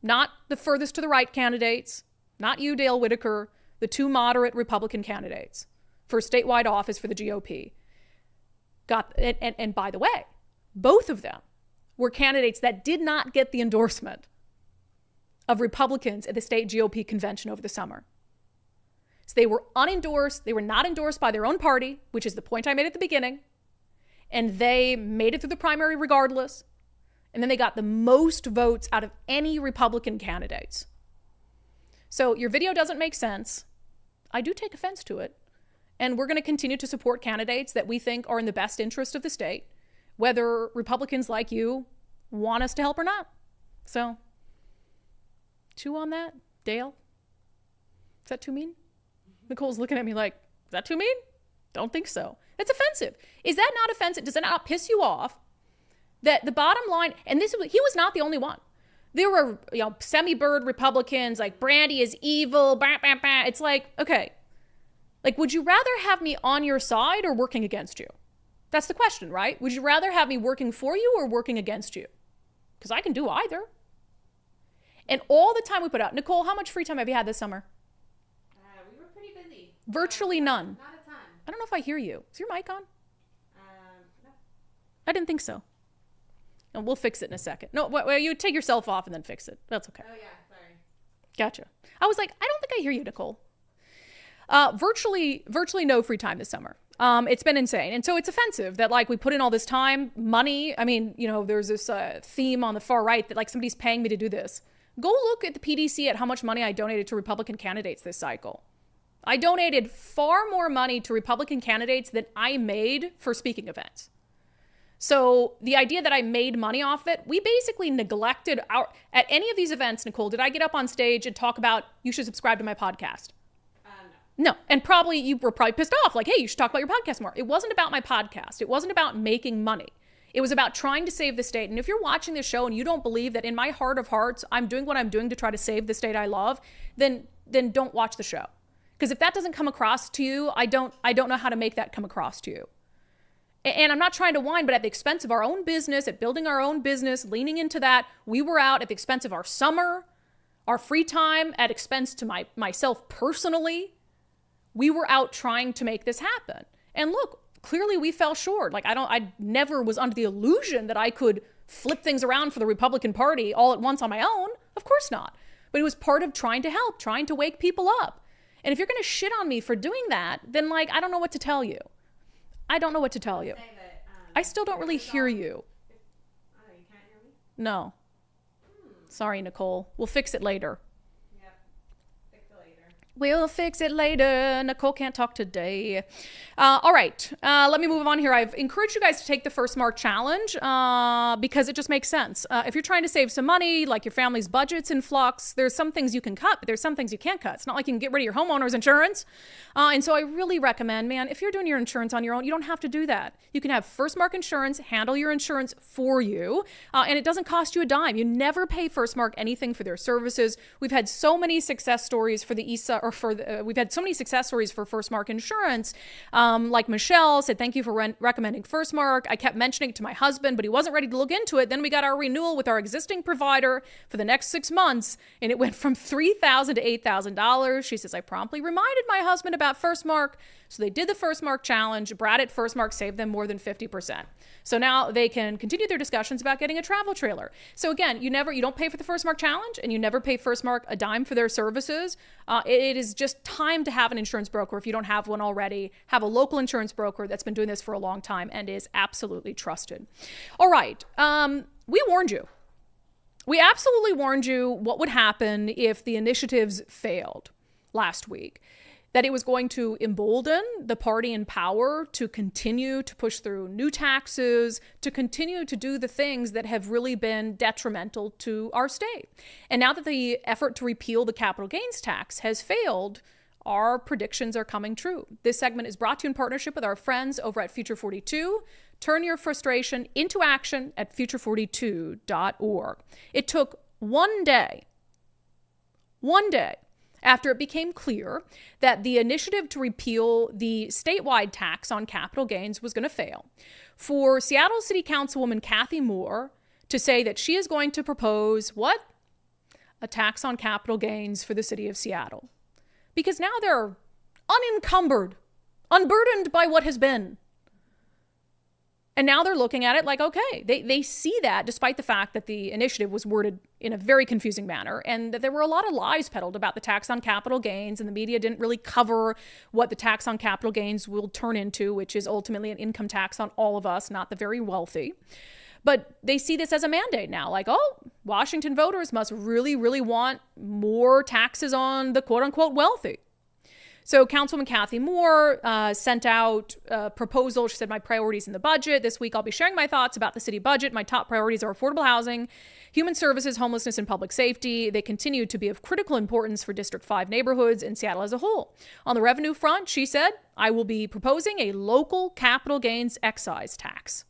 Not the furthest to the right candidates, not you, Dale Whitaker, the two moderate Republican candidates for statewide office for the GOP. And by the way, both of them were candidates that did not get the endorsement of Republicans at the state GOP convention over the summer. So they were unendorsed. They were not endorsed by their own party, which is the point I made at the beginning. And they made it through the primary regardless. And then they got the most votes out of any Republican candidates. So your video doesn't make sense. I do take offense to it. And we're going to continue to support candidates that we think are in the best interest of the state, whether Republicans like you want us to help or not. So, chew on that, Dale. Is that too mean? Nicole's looking at me like, is that too mean? Don't think so. It's offensive. Is that not offensive? Does that not piss you off? That the bottom line, and he was not the only one. There were, semi-bird Republicans like Brandi is evil. Bah, bah, bah. It's like, okay, like, would you rather have me on your side or working against you? That's the question, right? Would you rather have me working for you or working against you? Because I can do either. And all the time we put out, Nicole, how much free time have you had this summer? We were pretty busy. Virtually none. Not a ton. I don't know if I hear you. Is your mic on? No. I didn't think so. And we'll fix it in a second. No, well, you take yourself off and then fix it. That's okay. Oh, yeah. Sorry. Gotcha. I was like, I don't think I hear you, Nicole. Virtually no free time this summer. It's been insane. And so it's offensive that like we put in all this time, money. I mean, there's this theme on the far right that like somebody's paying me to do this. Go look at the PDC at how much money I donated to Republican candidates this cycle. I donated far more money to Republican candidates than I made for speaking events. So the idea that I made money off it, we basically neglected at any of these events, Nicole, did I get up on stage and talk about, you should subscribe to my podcast? No. And you were probably pissed off. Like, hey, you should talk about your podcast more. It wasn't about my podcast. It wasn't about making money. It was about trying to save the state. And if you're watching this show and you don't believe that in my heart of hearts, I'm doing what I'm doing to try to save the state I love, then don't watch the show. Because if that doesn't come across to you, I don't know how to make that come across to you. And I'm not trying to whine, but at the expense of our own business, at building our own business, leaning into that, we were out at the expense of our summer, our free time, at expense to myself personally. We were out trying to make this happen. And look, clearly we fell short. Like I never was under the illusion that I could flip things around for the Republican Party all at once on my own. Of course not. But it was part of trying to help, trying to wake people up. And if you're going to shit on me for doing that, then like, I don't know what to tell you. I don't know what to tell you. That, I still don't really hear you. Oh, you can't hear me? No. Sorry, Nicole. We'll fix it later. Yep. Fix it later. We'll fix it later. Nicole can't talk today. All right. Let me move on here. I've encouraged you guys to take the First Mark Challenge because it just makes sense. If you're trying to save some money, like your family's budget's in flux, there's some things you can cut, but there's some things you can't cut. It's not like you can get rid of your homeowner's insurance. And so I really recommend, man, if you're doing your insurance on your own, you don't have to do that. You can have First Mark Insurance handle your insurance for you, and it doesn't cost you a dime. You never pay First Mark anything for their services. We've had so many success stories for the ESA, we've had so many success stories for First Mark Insurance. Like Michelle said, thank you for recommending First Mark. I kept mentioning it to my husband, but he wasn't ready to look into it. Then we got our renewal with our existing provider for the next 6 months, and it went from $3,000 to $8,000. She says, I promptly reminded my husband about First Mark. So they did the First Mark Challenge. Brad at First Mark saved them more than 50%. So now they can continue their discussions about getting a travel trailer. So again, you don't pay for the First Mark Challenge, and you never pay First Mark a dime for their services. It is just time to have an insurance broker. If you don't have one already, have a local insurance broker that's been doing this for a long time and is absolutely trusted. All right. We warned you. We absolutely warned you what would happen if the initiatives failed last week. That it was going to embolden the party in power to continue to push through new taxes, to continue to do the things that have really been detrimental to our state. And now that the effort to repeal the capital gains tax has failed, our predictions are coming true. This segment is brought to you in partnership with our friends over at Future 42. Turn your frustration into action at future42.org. It took one day, after it became clear that the initiative to repeal the statewide tax on capital gains was going to fail, for Seattle City Councilwoman Kathy Moore to say that she is going to propose what? A tax on capital gains for the city of Seattle. Because now they're unencumbered, unburdened by what has been. And now they're looking at it like, okay, they see that despite the fact that the initiative was worded in a very confusing manner and that there were a lot of lies peddled about the tax on capital gains, and the media didn't really cover what the tax on capital gains will turn into, which is ultimately an income tax on all of us, not the very wealthy. But they see this as a mandate now, like, oh, Washington voters must really, really want more taxes on the quote unquote wealthy. So Councilwoman Kathy Moore sent out a proposal. She said, my priorities in the budget. This week, I'll be sharing my thoughts about the city budget. My top priorities are affordable housing, human services, homelessness, and public safety. They continue to be of critical importance for District 5 neighborhoods and Seattle as a whole. On the revenue front, she said, I will be proposing a local capital gains excise tax,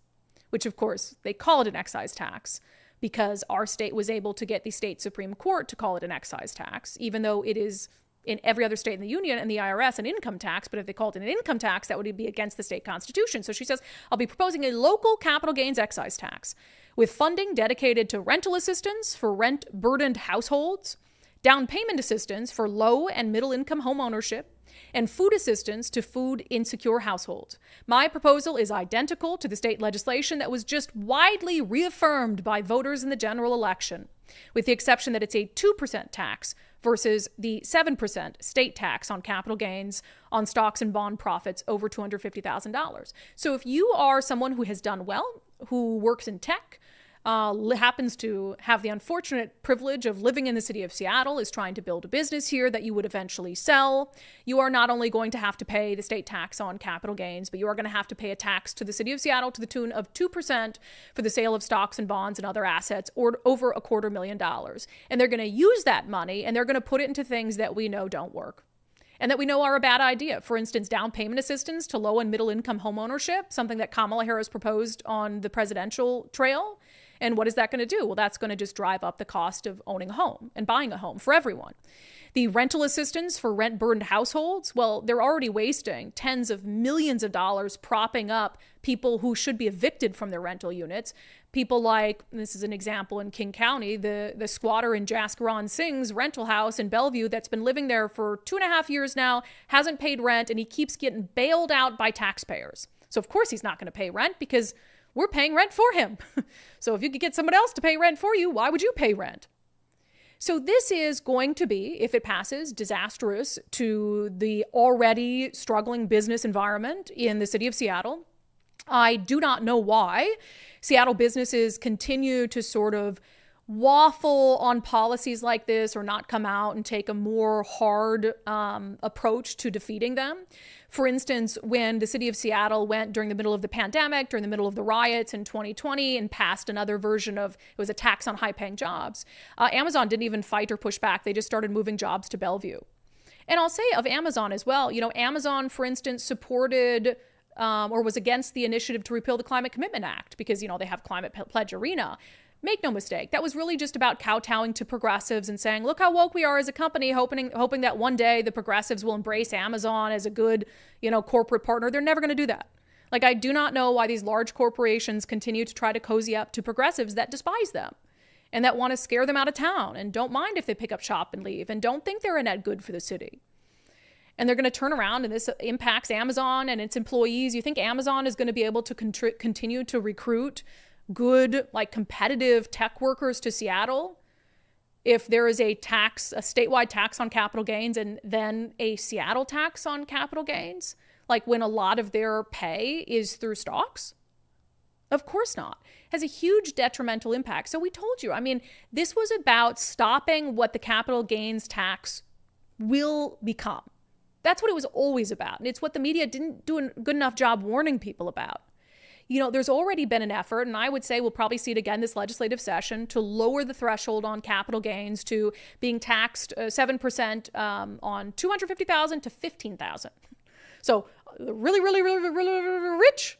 which, of course, they call it an excise tax because our state was able to get the state Supreme Court to call it an excise tax, even though it is in every other state in the union and the IRS an income tax. But if they called it an income tax, that would be against the state constitution. So she says, I'll be proposing a local capital gains excise tax with funding dedicated to rental assistance for rent-burdened households, down payment assistance for low and middle income home ownership, and food assistance to food insecure households. My proposal is identical to the state legislation that was just widely reaffirmed by voters in the general election, with the exception that it's a 2% tax versus the 7% state tax on capital gains on stocks and bond profits over $250,000. So if you are someone who has done well, who works in tech, happens to have the unfortunate privilege of living in the city of Seattle, is trying to build a business here that you would eventually sell, you are not only going to have to pay the state tax on capital gains, but you are going to have to pay a tax to the city of Seattle to the tune of 2% for the sale of stocks and bonds and other assets, or over $250,000. And they're going to use that money and they're going to put it into things that we know don't work and that we know are a bad idea. For instance, down payment assistance to low and middle income homeownership, something that Kamala Harris proposed on the presidential trail. And what is that going to do? Well, that's going to just drive up the cost of owning a home and buying a home for everyone. The rental assistance for rent-burdened households, well, they're already wasting tens of millions of dollars propping up people who should be evicted from their rental units. People like, this is an example in King County, the squatter in Jaskaran Singh's rental house in Bellevue that's been living there for 2.5 years now, hasn't paid rent, and he keeps getting bailed out by taxpayers. So of course he's not going to pay rent because we're paying rent for him. So if you could get someone else to pay rent for you, why would you pay rent? So this is going to be, if it passes, disastrous to the already struggling business environment in the city of Seattle. I do not know why Seattle businesses continue to sort of waffle on policies like this or not come out and take a more hard approach to defeating them. For instance, when the city of Seattle went during the middle of the pandemic, during the middle of the riots in 2020, and passed another version of, it was a tax on high-paying jobs, Amazon didn't even fight or push back. They just started moving jobs to Bellevue. And I'll say of Amazon as well, you know, Amazon, for instance, supported or was against the initiative to repeal the Climate Commitment Act because, you know, they have Climate Pledge Arena. Make no mistake, that was really just about kowtowing to progressives and saying, look how woke we are as a company, hoping that one day the progressives will embrace Amazon as a good, you know, corporate partner. They're never going to do that. Like, I do not know why these large corporations continue to try to cozy up to progressives that despise them and that want to scare them out of town and don't mind if they pick up shop and leave and don't think they're a net good for the city. And they're going to turn around, and this impacts Amazon and its employees. You think Amazon is going to be able to continue to recruit good, like, competitive tech workers to Seattle if there is a statewide tax on capital gains and then a Seattle tax on capital gains, like when a lot of their pay is through stocks? Of course not. It has a huge detrimental impact. So we told you, I mean, this was about stopping what the capital gains tax will become. That's what it was always about. And it's what the media didn't do a good enough job warning people about. You know, there's already been an effort, and I would say we'll probably see it again this legislative session, to lower the threshold on capital gains to being taxed 7% on $250,000 to $15,000. So really, really, really, really rich.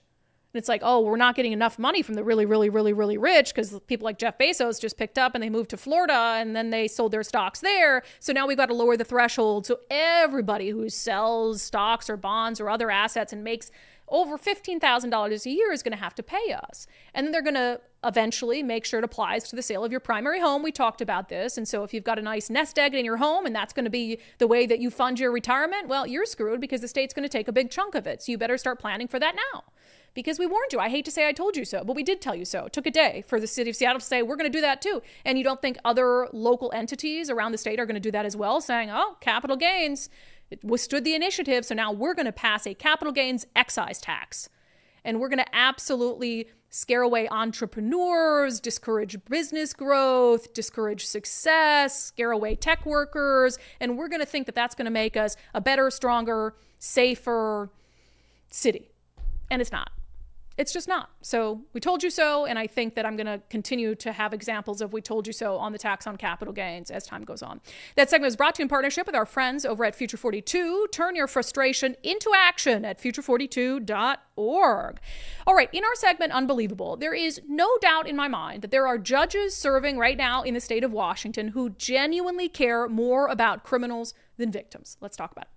And it's like, oh, we're not getting enough money from the really, really, really, really rich because people like Jeff Bezos just picked up and they moved to Florida and then they sold their stocks there. So now we've got to lower the threshold. So everybody who sells stocks or bonds or other assets and makes over $15,000 a year is going to have to pay us. And then they're going to eventually make sure it applies to the sale of your primary home. We talked about this. And so if you've got a nice nest egg in your home and that's going to be the way that you fund your retirement, well, you're screwed because the state's going to take a big chunk of it. So you better start planning for that now. Because we warned you. I hate to say I told you so, but we did tell you so. It took a day for the city of Seattle to say, we're going to do that too. And you don't think other local entities around the state are going to do that as well, saying, oh, capital gains, it withstood the initiative, so now we're going to pass a capital gains excise tax. And we're going to absolutely scare away entrepreneurs, discourage business growth, discourage success, scare away tech workers. And we're going to think that that's going to make us a better, stronger, safer city. And it's not. It's just not. So we told you so, and I think that I'm going to continue to have examples of we told you so on the tax on capital gains as time goes on. That segment is brought to you in partnership with our friends over at Future 42. Turn your frustration into action at future42.org. All right, in our segment, Unbelievable, there is no doubt in my mind that there are judges serving right now in the state of Washington who genuinely care more about criminals than victims. Let's talk about it.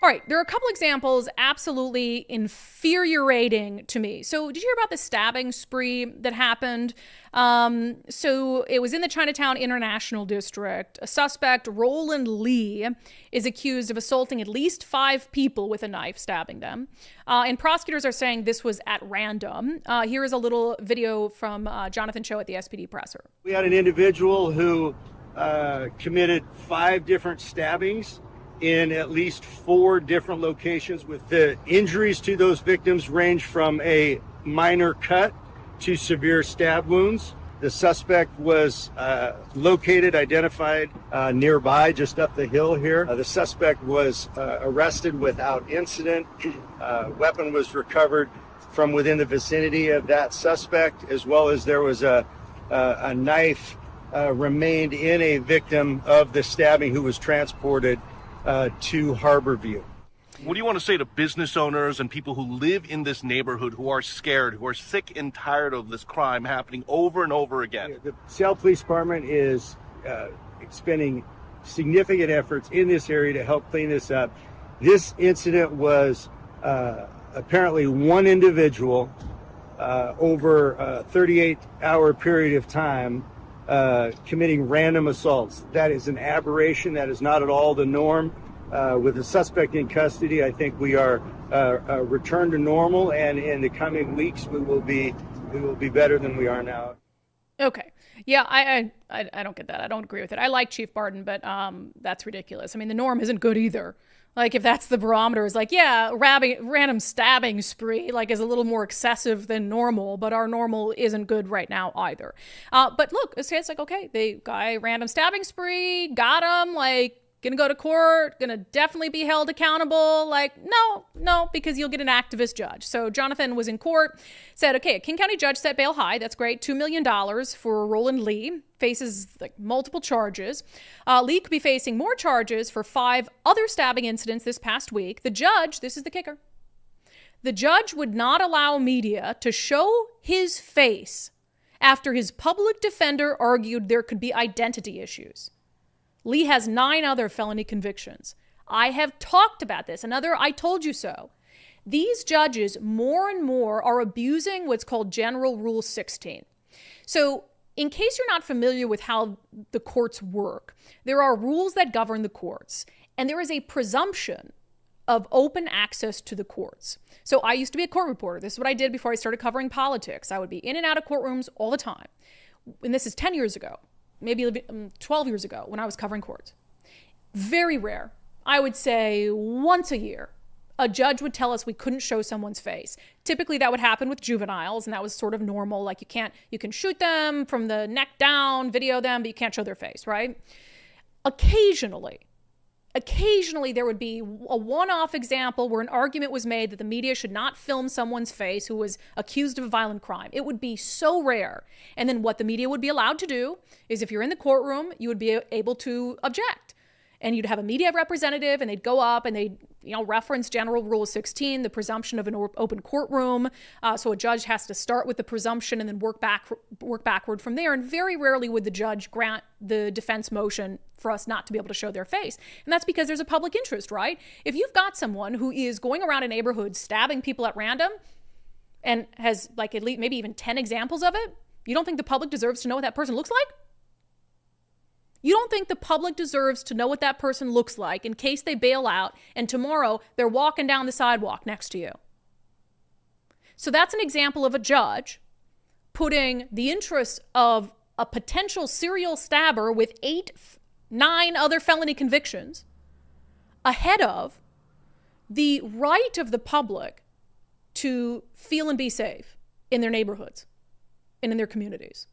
All right, there are a couple examples absolutely infuriating to me. So did you hear about the stabbing spree that happened? So it was in the Chinatown International District. A suspect, Roland Lee, is accused of assaulting at least 5 people with a knife, stabbing them. And prosecutors are saying this was at random. Here is a little video from Jonathan Choe at the SPD presser. We had an individual who committed 5 different stabbings in at least 4 different locations, with the injuries to those victims range from a minor cut to severe stab wounds. The suspect was identified nearby, just up the hill here. The suspect was arrested without incident. Weapon was recovered from within the vicinity of that suspect, as well as there was a knife remained in a victim of the stabbing who was transported to Harborview. What do you want to say to business owners and people who live in this neighborhood who are scared, who are sick and tired of this crime happening over and over again? The Seattle Police Department is expending significant efforts in this area to help clean this up. This incident was apparently one individual over a 38-hour period of time committing random assaults. That is an aberration. That is not at all the norm. With the suspect in custody, I think we are returned to normal, and in the coming weeks we will be better than we are now. Okay. Yeah, I don't get that. I don't agree with it. I like Chief Barton, but that's ridiculous. I mean, the norm isn't good either. Like, if that's the barometer, is like, yeah, random stabbing spree, like, is a little more excessive than normal, but our normal isn't good right now either. But look, it's like, okay, the guy, random stabbing spree, got him, like, gonna go to court, gonna definitely be held accountable. Like, no, because you'll get an activist judge. So Jonathan was in court, said, okay, a King County judge set bail high. That's great. $2 million for Roland Lee. Faces like multiple charges. Lee could be facing more charges for 5 other stabbing incidents this past week. The judge, this is the kicker, the judge would not allow media to show his face after his public defender argued there could be identity issues. Lee has 9 other felony convictions. I have talked about this. Another, I told you so. These judges more and more are abusing what's called General Rule 16. So, in case you're not familiar with how the courts work, there are rules that govern the courts, and there is a presumption of open access to the courts. So I used to be a court reporter. This is what I did before I started covering politics. I would be in and out of courtrooms all the time. And this is 10 years ago, maybe 12 years ago when I was covering courts. Very rare. I would say once a year, a judge would tell us we couldn't show someone's face. Typically that would happen with juveniles, and that was sort of normal. Like, you can shoot them from the neck down, video them, but you can't show their face, right? Occasionally there would be a one-off example where an argument was made that the media should not film someone's face who was accused of a violent crime. It would be so rare. And then what the media would be allowed to do is, if you're in the courtroom, you would be able to object. And you'd have a media representative, and they'd go up and they'd reference General Rule 16, the presumption of an open courtroom. So a judge has to start with the presumption and then work backward from there. And very rarely would the judge grant the defense motion for us not to be able to show their face. And that's because there's a public interest, right? If you've got someone who is going around a neighborhood stabbing people at random and has like at least maybe even 10 examples of it, you don't think the public deserves to know what that person looks like? You don't think the public deserves to know what that person looks like in case they bail out and tomorrow they're walking down the sidewalk next to you? So that's an example of a judge putting the interests of a potential serial stabber with 8 9 other felony convictions ahead of the right of the public to feel and be safe in their neighborhoods and in their communities.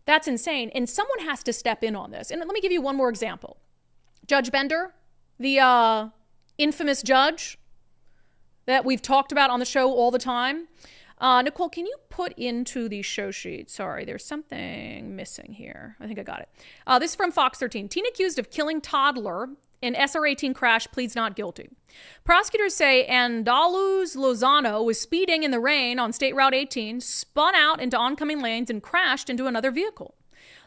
That's insane. And someone has to step in on this. And let me give you one more example. Judge Bender, the infamous judge that we've talked about on the show all the time. Nicole, can you put into the show sheet? Sorry, there's something missing here. I think I got it. This is from Fox 13. Teen accused of killing toddler in SR-18 crash pleads not guilty. Prosecutors say Andaluz Lozano was speeding in the rain on State Route 18, spun out into oncoming lanes, and crashed into another vehicle.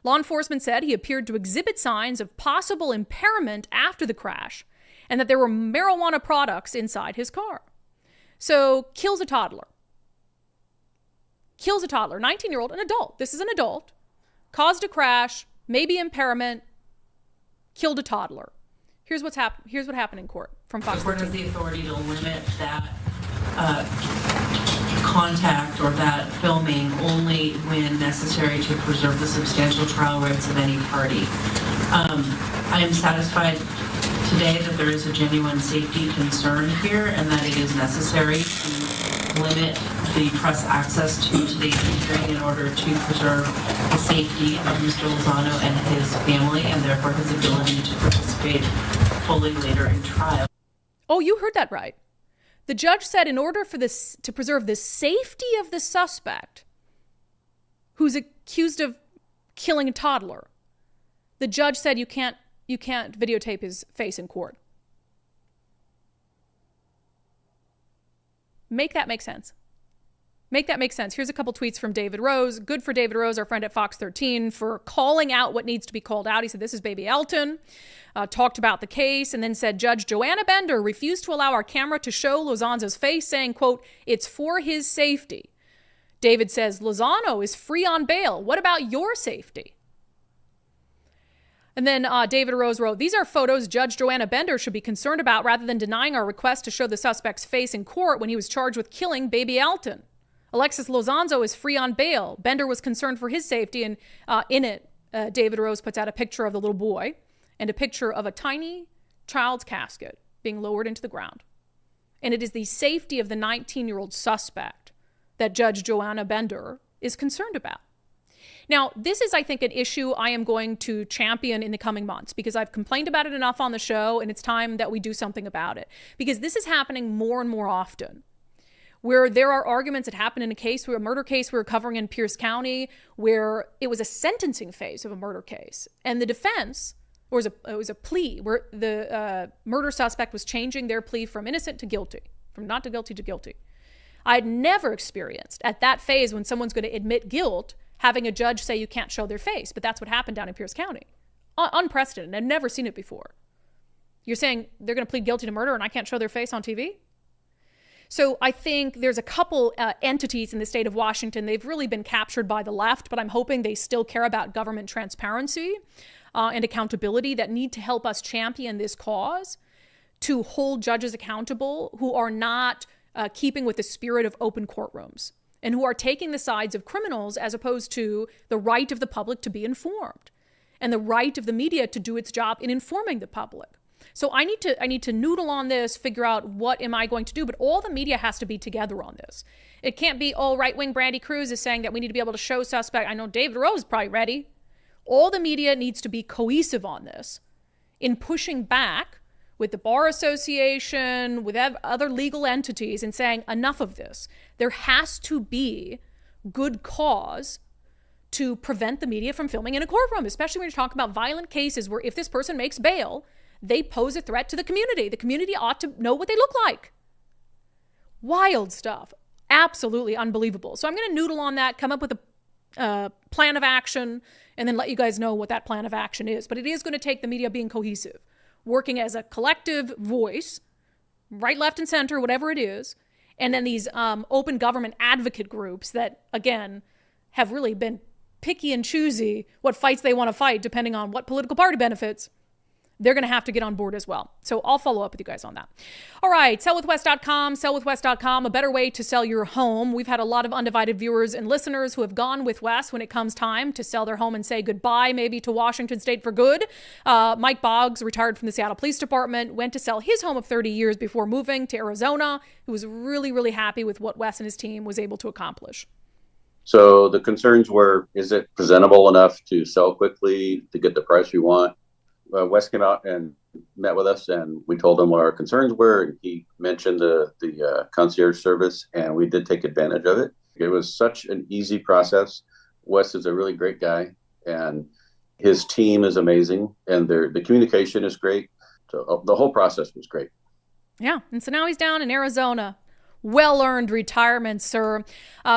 Law enforcement said he appeared to exhibit signs of possible impairment after the crash and that there were marijuana products inside his car. So, kills a toddler. Kills a toddler, 19-year-old, an adult. This is an adult. Caused a crash, maybe impairment, killed a toddler. Here's what happened in court from Fox 13. The court has the authority to limit that contact or that filming only when necessary to preserve the substantial trial rights of any party. I am satisfied today that there is a genuine safety concern here and that it is necessary to limit the press access to today's hearing in order to preserve the safety of Mr. Lozano and his family and therefore his ability to participate fully later in trial. Oh, you heard that right. The judge said in order for this to preserve the safety of the suspect who's accused of killing a toddler, the judge said you can't videotape his face in court. Make that make sense. Make that make sense. Here's a couple tweets from David Rose. Good for David Rose, our friend at Fox 13, for calling out what needs to be called out. He said, this is baby Elton. Talked about the case and then said, Judge Joanna Bender refused to allow our camera to show Lozano's face, saying, quote, it's for his safety. David says, Lozano is free on bail. What about your safety? And then David Rose wrote, these are photos Judge Joanna Bender should be concerned about rather than denying our request to show the suspect's face in court when he was charged with killing baby Elton. Alexis Lozano is free on bail. Bender was concerned for his safety, and in it, David Rose puts out a picture of the little boy and a picture of a tiny child's casket being lowered into the ground. And it is the safety of the 19-year-old suspect that Judge Joanna Bender is concerned about. Now, this is, I think, an issue I am going to champion in the coming months because I've complained about it enough on the show, and it's time that we do something about it. Because this is happening more and more often, where there are arguments that happen in a murder case we were covering in Pierce County, where it was a sentencing phase of a murder case. And the defense, or it was a plea, where the murder suspect was changing their plea from innocent to guilty, from not to guilty to guilty. I had never experienced at that phase when someone's going to admit guilt, having a judge say you can't show their face. But that's what happened down in Pierce County. Unprecedented. I've never seen it before. You're saying they're going to plead guilty to murder and I can't show their face on TV? So I think there's a couple entities in the state of Washington. They've really been captured by the left, but I'm hoping they still care about government transparency and accountability that need to help us champion this cause to hold judges accountable who are not keeping with the spirit of open courtrooms and who are taking the sides of criminals as opposed to the right of the public to be informed and the right of the media to do its job in informing the public. So I need to noodle on this, figure out what am I going to do, but all the media has to be together on this. It can't be, right-wing Brandi Kruse is saying that we need to be able to show suspect. I know David Rose is probably ready. All the media needs to be cohesive on this in pushing back with the Bar Association, with other legal entities and saying enough of this. There has to be good cause to prevent the media from filming in a courtroom, especially when you're talking about violent cases where if this person makes bail, they pose a threat to the community. The community ought to know what they look like. Wild stuff. Absolutely unbelievable. So I'm going to noodle on that, come up with a plan of action, and then let you guys know what that plan of action is. But it is going to take the media being cohesive, working as a collective voice, right, left, and center, whatever it is. And then these open government advocate groups that, again, have really been picky and choosy what fights they want to fight depending on what political party benefits. they're going to have to get on board as well. So I'll follow up with you guys on that. All right, sellwithwest.com, sellwithwest.com, a better way to sell your home. We've had a lot of undivided viewers and listeners who have gone with Wes when it comes time to sell their home and say goodbye, maybe to Washington State for good. Mike Boggs, retired from the Seattle Police Department, went to sell his home of 30 years before moving to Arizona. He was really, really happy with what Wes and his team was able to accomplish. So the concerns were, is it presentable enough to sell quickly to get the price we want? Wes came out and met with us, and we told him what our concerns were. And he mentioned the concierge service, and we did take advantage of it. It was such an easy process. Wes is a really great guy, and his team is amazing, and the communication is great. So the whole process was great. Yeah, and so now he's down in Arizona. Well-earned retirement, sir.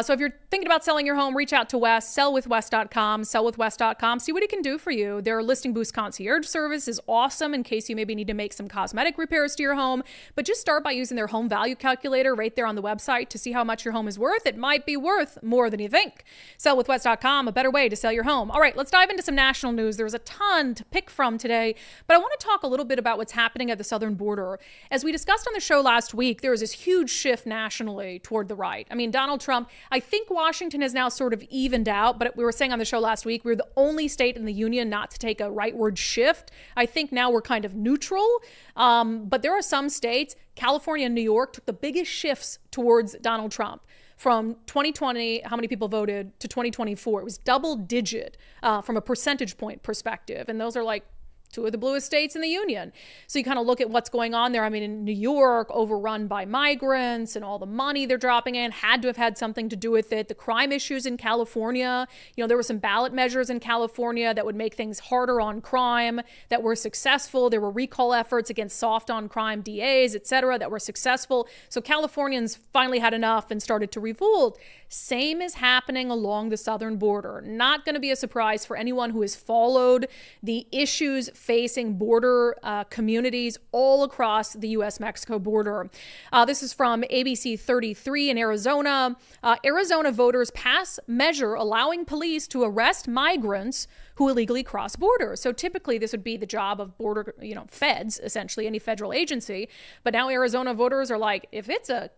So if you're thinking about selling your home, reach out to Wes, sellwithwest.com, sellwithwest.com. See what he can do for you. Their listing boost concierge service is awesome in case you maybe need to make some cosmetic repairs to your home. But just start by using their home value calculator right there on the website to see how much your home is worth. It might be worth more than you think. Sellwithwest.com, a better way to sell your home. All right, let's dive into some national news. There's a ton to pick from today, but I want to talk a little bit about what's happening at the southern border. As we discussed on the show last week, there was this huge shift nationally toward the right. I mean, Donald Trump, I think Washington has now sort of evened out, but we were saying on the show last week, we're the only state in the union not to take a rightward shift. I think now we're kind of neutral, but there are some states, California and New York, took the biggest shifts towards Donald Trump. From 2020, how many people voted, to 2024. It was double digit from a percentage point perspective. And those are like two of the bluest states in the union. So you kind of look at what's going on there. I mean, in New York, overrun by migrants and all the money they're dropping in had to have had something to do with it. The crime issues in California, there were some ballot measures in California that would make things harder on crime that were successful. There were recall efforts against soft on crime DAs, et cetera, that were successful. So Californians finally had enough and started to revolt. Same is happening along the southern border. Not going to be a surprise for anyone who has followed the issues facing border communities all across the U.S.-Mexico border. This is from ABC 33 in Arizona. Arizona voters pass measure allowing police to arrest migrants who illegally cross borders. So typically this would be the job of border, feds, essentially any federal agency. But now Arizona voters are like, if it's a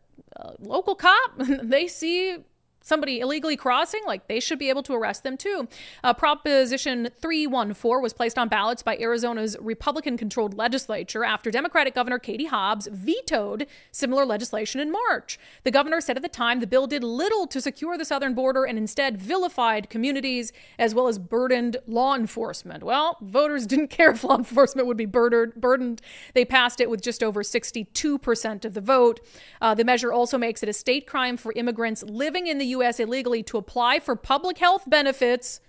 local cop, they see somebody illegally crossing, like they should be able to arrest them too. Proposition 314 was placed on ballots by Arizona's Republican-controlled legislature after Democratic Governor Katie Hobbs vetoed similar legislation in March. The governor said at the time the bill did little to secure the southern border and instead vilified communities as well as burdened law enforcement. Well, voters didn't care if law enforcement would be burdened. They passed it with just over 62% of the vote. The measure also makes it a state crime for immigrants living in the U.S. illegally to apply for public health benefits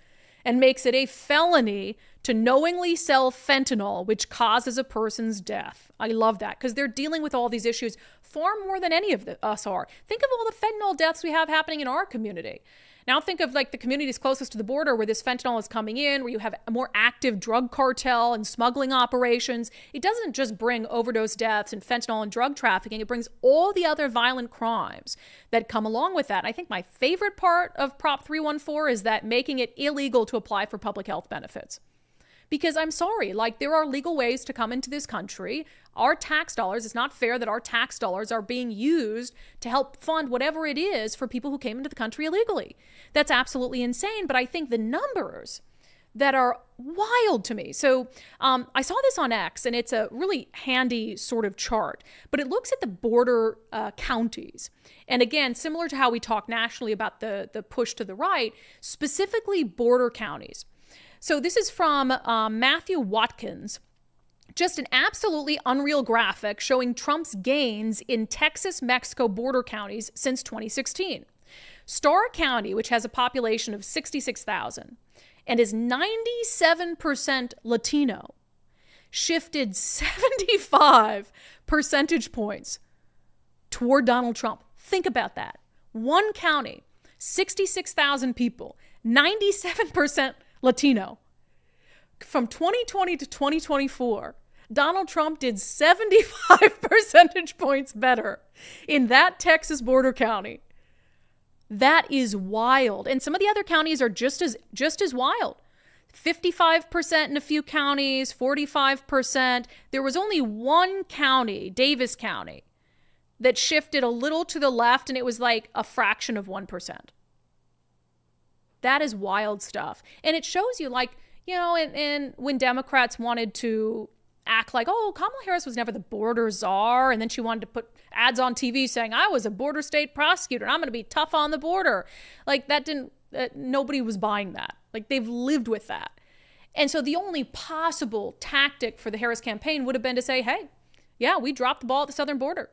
and makes it a felony to knowingly sell fentanyl, which causes a person's death. I love that because they're dealing with all these issues far more than any of us are. Think of all the fentanyl deaths we have happening in our community. Now think of like the communities closest to the border where this fentanyl is coming in, where you have a more active drug cartel and smuggling operations. It doesn't just bring overdose deaths and fentanyl and drug trafficking. It brings all the other violent crimes that come along with that. And I think my favorite part of Prop 314 is that making it illegal to apply for public health benefits. Because I'm sorry, like there are legal ways to come into this country. Our tax dollars, it's not fair that our tax dollars are being used to help fund whatever it is for people who came into the country illegally. That's absolutely insane. But I think the numbers that are wild to me. So I saw this on X, and it's a really handy sort of chart, but it looks at the border counties. And again, similar to how we talk nationally about the push to the right, specifically border counties. So this is from Matthew Watkins. Just an absolutely unreal graphic showing Trump's gains in Texas-Mexico border counties since 2016. Starr County, which has a population of 66,000 and is 97% Latino, shifted 75 percentage points toward Donald Trump. Think about that. One county, 66,000 people, 97% Latino. From 2020 to 2024, Donald Trump did 75 percentage points better in that Texas border county. That is wild. And some of the other counties are just as wild. 55% in a few counties, 45%. There was only one county, Davis County, that shifted a little to the left, and it was like a fraction of 1%. That is wild stuff. And it shows you, like, you know, and when Democrats wanted to act like, oh, Kamala Harris was never the border czar, and then she wanted to put ads on TV saying, I was a border state prosecutor, and I'm going to be tough on the border. Like, that didn't, nobody was buying that. Like, they've lived with that. And so the only possible tactic for the Harris campaign would have been to say, hey, yeah, we dropped the ball at the southern border.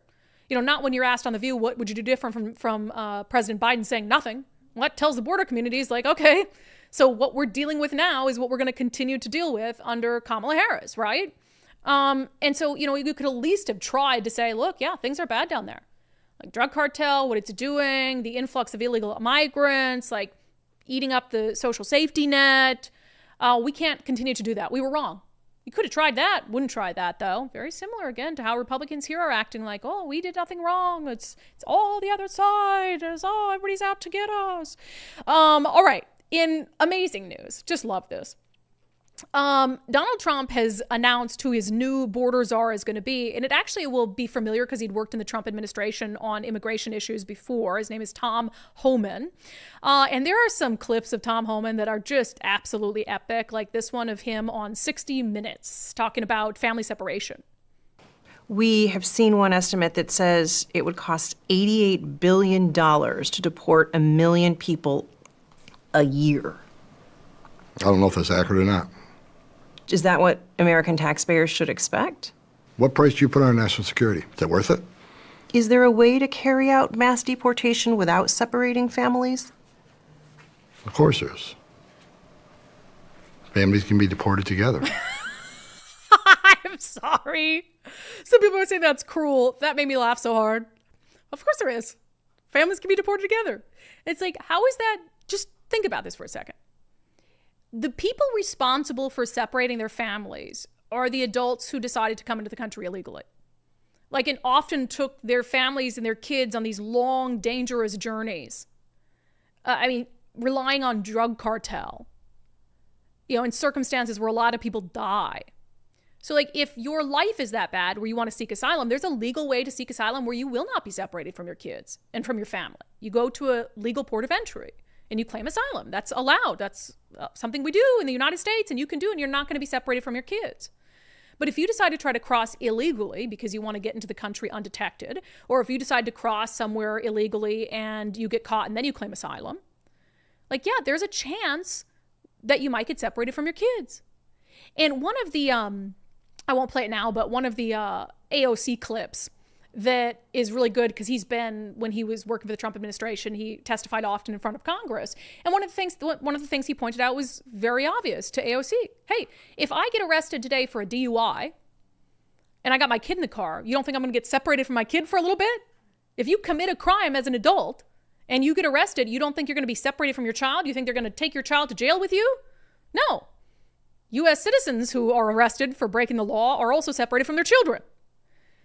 You know, not when you're asked on The View, what would you do different from President Biden saying nothing? What tells the border communities, like, okay, so what we're dealing with now is what we're going to continue to deal with under Kamala Harris, right? And so, you know, you could at least have tried to say, look, yeah, things are bad down there. Like drug cartel, what it's doing, the influx of illegal migrants, like eating up the social safety net. We can't continue to do that. We were wrong. You could have tried that. Wouldn't try that, though. Very similar, again, to how Republicans here are acting like, oh, we did nothing wrong. It's all the other side. It's, oh, everybody's out to get us. All right. In amazing news, just love this. Donald Trump has announced who his new border czar is going to be, and it actually will be familiar because he'd worked in the Trump administration on immigration issues before. His name is Tom Homan. And there are some clips of Tom Homan that are just absolutely epic, like this one of him on 60 Minutes talking about family separation. We have seen one estimate that says it would cost $88 billion to deport 1 million people a year. I don't know if that's accurate or not. Is that what American taxpayers should expect? What price do you put on national security? Is that worth it? Is there a way to carry out mass deportation without separating families? Of course there is. Families can be deported together. I'm sorry. Some people are saying that's cruel. That made me laugh so hard. Of course there is. Families can be deported together. It's like, how is that? Just think about this for a second. The people responsible for separating their families are the adults who decided to come into the country illegally. Like, and often took their families and their kids on these long, dangerous journeys. Relying on drug cartel, you know, in circumstances where a lot of people die. So, like, if your life is that bad where you want to seek asylum, there's a legal way to seek asylum where you will not be separated from your kids and from your family. You go to a legal port of entry and you claim asylum. That's allowed. That's something we do in the United States, and you can do, and you're not going to be separated from your kids. But if you decide to try to cross illegally because you want to get into the country undetected, or if you decide to cross somewhere illegally and you get caught and then you claim asylum, like, yeah, there's a chance that you might get separated from your kids. And one of the, I won't play it now, but one of the AOC clips that is really good, because he's been, when he was working for the Trump administration, he testified often in front of Congress. And one of the things he pointed out was very obvious to AOC. Hey, if I get arrested today for a DUI and I got my kid in the car, you don't think I'm going to get separated from my kid for a little bit? If you commit a crime as an adult and you get arrested, you don't think you're going to be separated from your child? You think they're going to take your child to jail with you? No. U.S. citizens who are arrested for breaking the law are also separated from their children.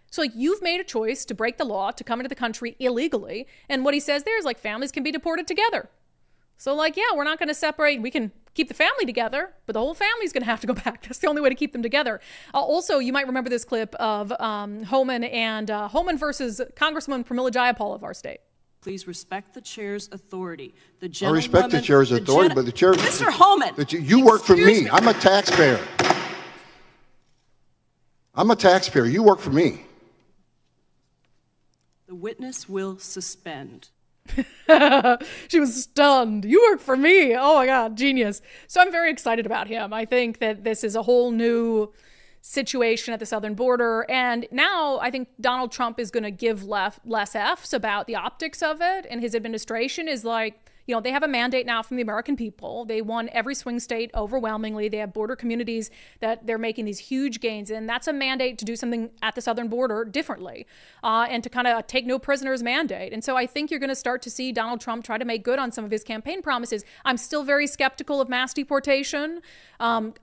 So, like, you've made a choice to break the law, to come into the country illegally. And what he says there is, like, families can be deported together. So, like, yeah, we're not going to separate. We can keep the family together, but the whole family's going to have to go back. That's the only way to keep them together. Also, you might remember this clip of Homan and Homan versus Congresswoman Pramila Jayapal of our state. Please respect the chair's authority. I respect the chair's authority, but the chair... Mr. Homan! You work for me. I'm a taxpayer. I'm a taxpayer. You work for me. The witness will suspend. She was stunned. You work for me. Oh my God, genius. So I'm very excited about him. I think that this is a whole new situation at the southern border. And now I think Donald Trump is going to give less F's about the optics of it. And his administration is like, you know, they have a mandate now from the American people. They won every swing state overwhelmingly. They have border communities that they're making these huge gains in. That's a mandate to do something at the southern border differently, and to kind of take no prisoners mandate. And so I think you're going to start to see Donald Trump try to make good on some of his campaign promises. I'm still very skeptical of mass deportation.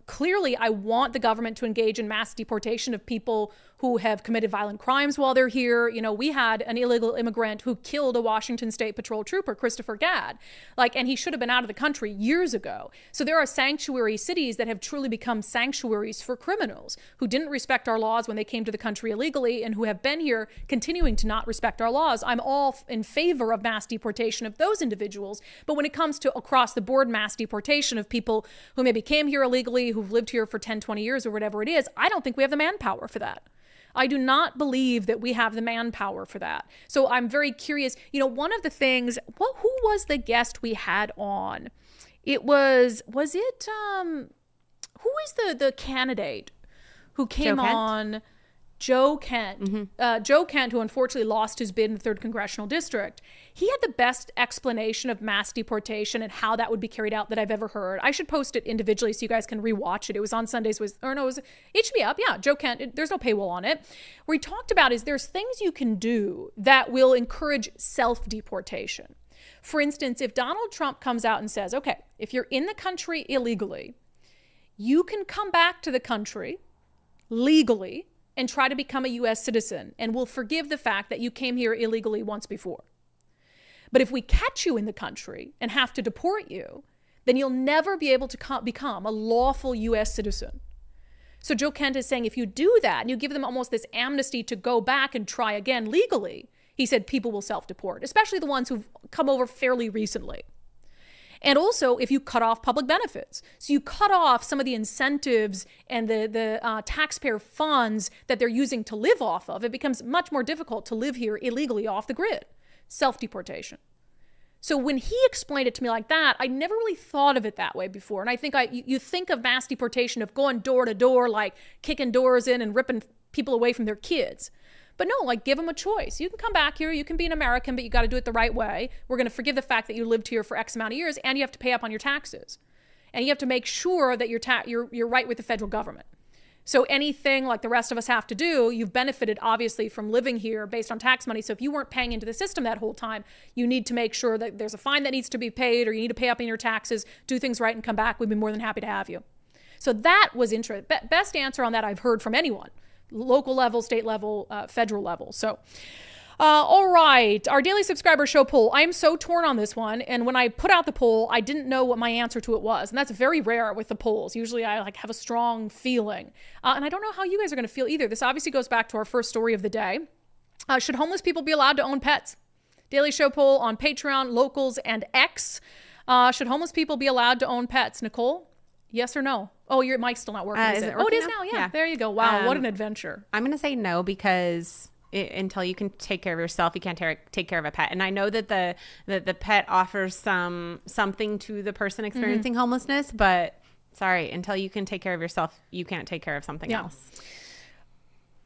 Clearly, I want the government to engage in mass deportation of people who have committed violent crimes while they're here. You know, we had an illegal immigrant who killed a Washington State Patrol trooper, Christopher Gadd, and he should have been out of the country years ago. So there are sanctuary cities that have truly become sanctuaries for criminals who didn't respect our laws when they came to the country illegally and who have been here continuing to not respect our laws. I'm all in favor of mass deportation of those individuals. But when it comes to across the board mass deportation of people who maybe came here illegally, who've lived here for 10, 20 years or whatever it is, I don't think we have the manpower for that. I do not believe that we have the manpower for that. So I'm very curious. You know, one of the things, who was the guest we had on? It was who is the candidate who came on? Joe Kent. Joe Kent, who unfortunately lost his bid in the 3rd Congressional District. He had the best explanation of mass deportation and how that would be carried out that I've ever heard. I should post it individually so you guys can rewatch it. It was on Sundays. It should be up. Yeah, Joe Kent. There's no paywall on it. Where he talked about is there's things you can do that will encourage self-deportation. For instance, if Donald Trump comes out and says, okay, if you're in the country illegally, you can come back to the country legally and try to become a U.S. citizen, and we'll forgive the fact that you came here illegally once before. But if we catch you in the country and have to deport you, then you'll never be able to become a lawful U.S. citizen. So Joe Kent is saying if you do that and you give them almost this amnesty to go back and try again legally, he said people will self-deport, especially the ones who've come over fairly recently. And also, if you cut off public benefits. So you cut off some of the incentives and the taxpayer funds that they're using to live off of, it becomes much more difficult to live here illegally off the grid. Self-deportation. So when he explained it to me like that, I never really thought of it that way before. And I think you think of mass deportation of going door to door, like kicking doors in and ripping people away from their kids. But no, like give them a choice. You can come back here, you can be an American, but you got to do it the right way. We're going to forgive the fact that you lived here for X amount of years, and you have to pay up on your taxes. And you have to make sure that you're right with the federal government. So anything like the rest of us have to do, you've benefited obviously from living here based on tax money. So if you weren't paying into the system that whole time, you need to make sure that there's a fine that needs to be paid, or you need to pay up on your taxes, do things right and come back. We'd be more than happy to have you. So that was interesting. Best answer on that I've heard from anyone. Local level, state level, federal level. So, all right. Our daily subscriber show poll. I am so torn on this one. And when I put out the poll, I didn't know what my answer to it was. And that's very rare with the polls. Usually I have a strong feeling. And I don't know how you guys are going to feel either. This obviously goes back to our first story of the day. Should homeless people be allowed to own pets? Daily show poll on Patreon, Locals, and X. Should homeless people be allowed to own pets? Nicole? Yes or no? Oh, your mic's still not working, is it? Oh, it is now? Yeah, there you go. Wow, what an adventure. I'm going to say no because until you can take care of yourself, you can't take care of a pet. And I know that the pet offers something to the person experiencing homelessness, but sorry, until you can take care of yourself, you can't take care of something else.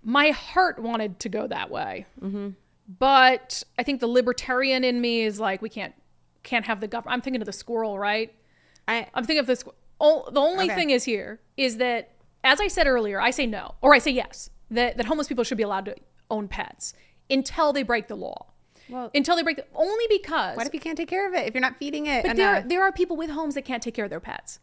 My heart wanted to go that way. But I think the libertarian in me is like, we can't have the government. I'm thinking of the squirrel, right? I'm thinking of this. The only thing is here is that, as I said earlier, I say no, or I say yes, that homeless people should be allowed to own pets until they break the law. Well, only because. What if you can't take care of it? If you're not feeding it? But there are people with homes that can't take care of their pets.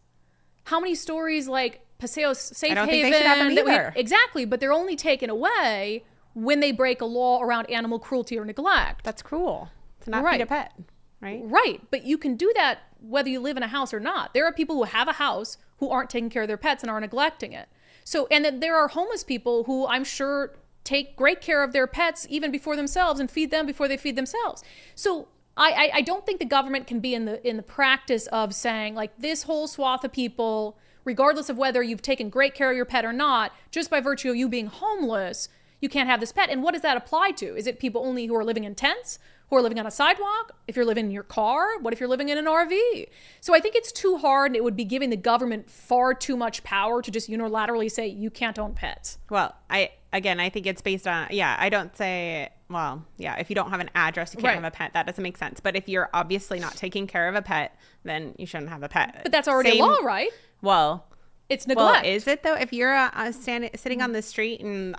How many stories like Paseo Safe Haven? I don't think they should have them either. Exactly, but they're only taken away when they break a law around animal cruelty or neglect. That's cruel to not feed a pet. Right. But you can do that whether you live in a house or not. There are people who have a house who aren't taking care of their pets and are neglecting it. So, and then there are homeless people who I'm sure take great care of their pets even before themselves and feed them before they feed themselves. So I don't think the government can be in the practice of saying like this whole swath of people, regardless of whether you've taken great care of your pet or not, just by virtue of you being homeless, you can't have this pet. And what does that apply to? Is it people only who are living in tents? Who are living on a sidewalk? If you're living in your car? What if you're living in an RV? So I think it's too hard, and it would be giving the government far too much power to just unilaterally say you can't own pets. Well, I think it's based on, I don't say, if you don't have an address, you can't have a pet. That doesn't make sense. But if you're obviously not taking care of a pet, then you shouldn't have a pet. But that's already a law, right? Well, it's neglect. Well, is it though? If you're sitting on the street and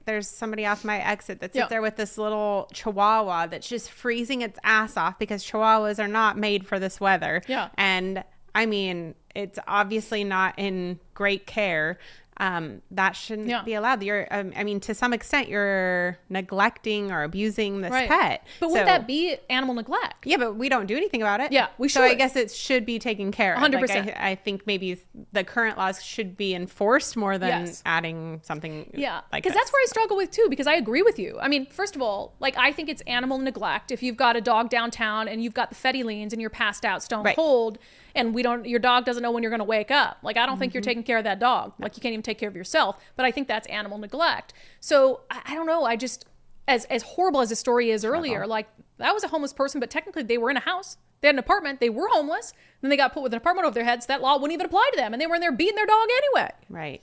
there's somebody off my exit that sits there with this little chihuahua that's just freezing its ass off because chihuahuas are not made for this weather. Yeah. And I mean, it's obviously not in great care. that shouldn't be allowed. You're, I mean, to some extent, you're neglecting or abusing this pet. But wouldn't that be animal neglect? Yeah, but we don't do anything about it. Yeah, we should. So I guess it should be taken care of. 100%. Like I think maybe the current laws should be enforced more than adding something. Yeah, like because that's where I struggle with too. Because I agree with you. I mean, first of all, like I think it's animal neglect if you've got a dog downtown and you've got the fetty-leans and you're passed out stone cold, and your dog doesn't know when you're going to wake up. Like I don't think you're taking care of that dog. Like you can't even take care of yourself. But I think that's animal neglect. So I don't know. I just as horrible as the story is earlier, like that was a homeless person, but technically they were in a house. They had an apartment. They were homeless. Then they got put with an apartment over their heads. That law wouldn't even apply to them. And they were in there beating their dog anyway. Right.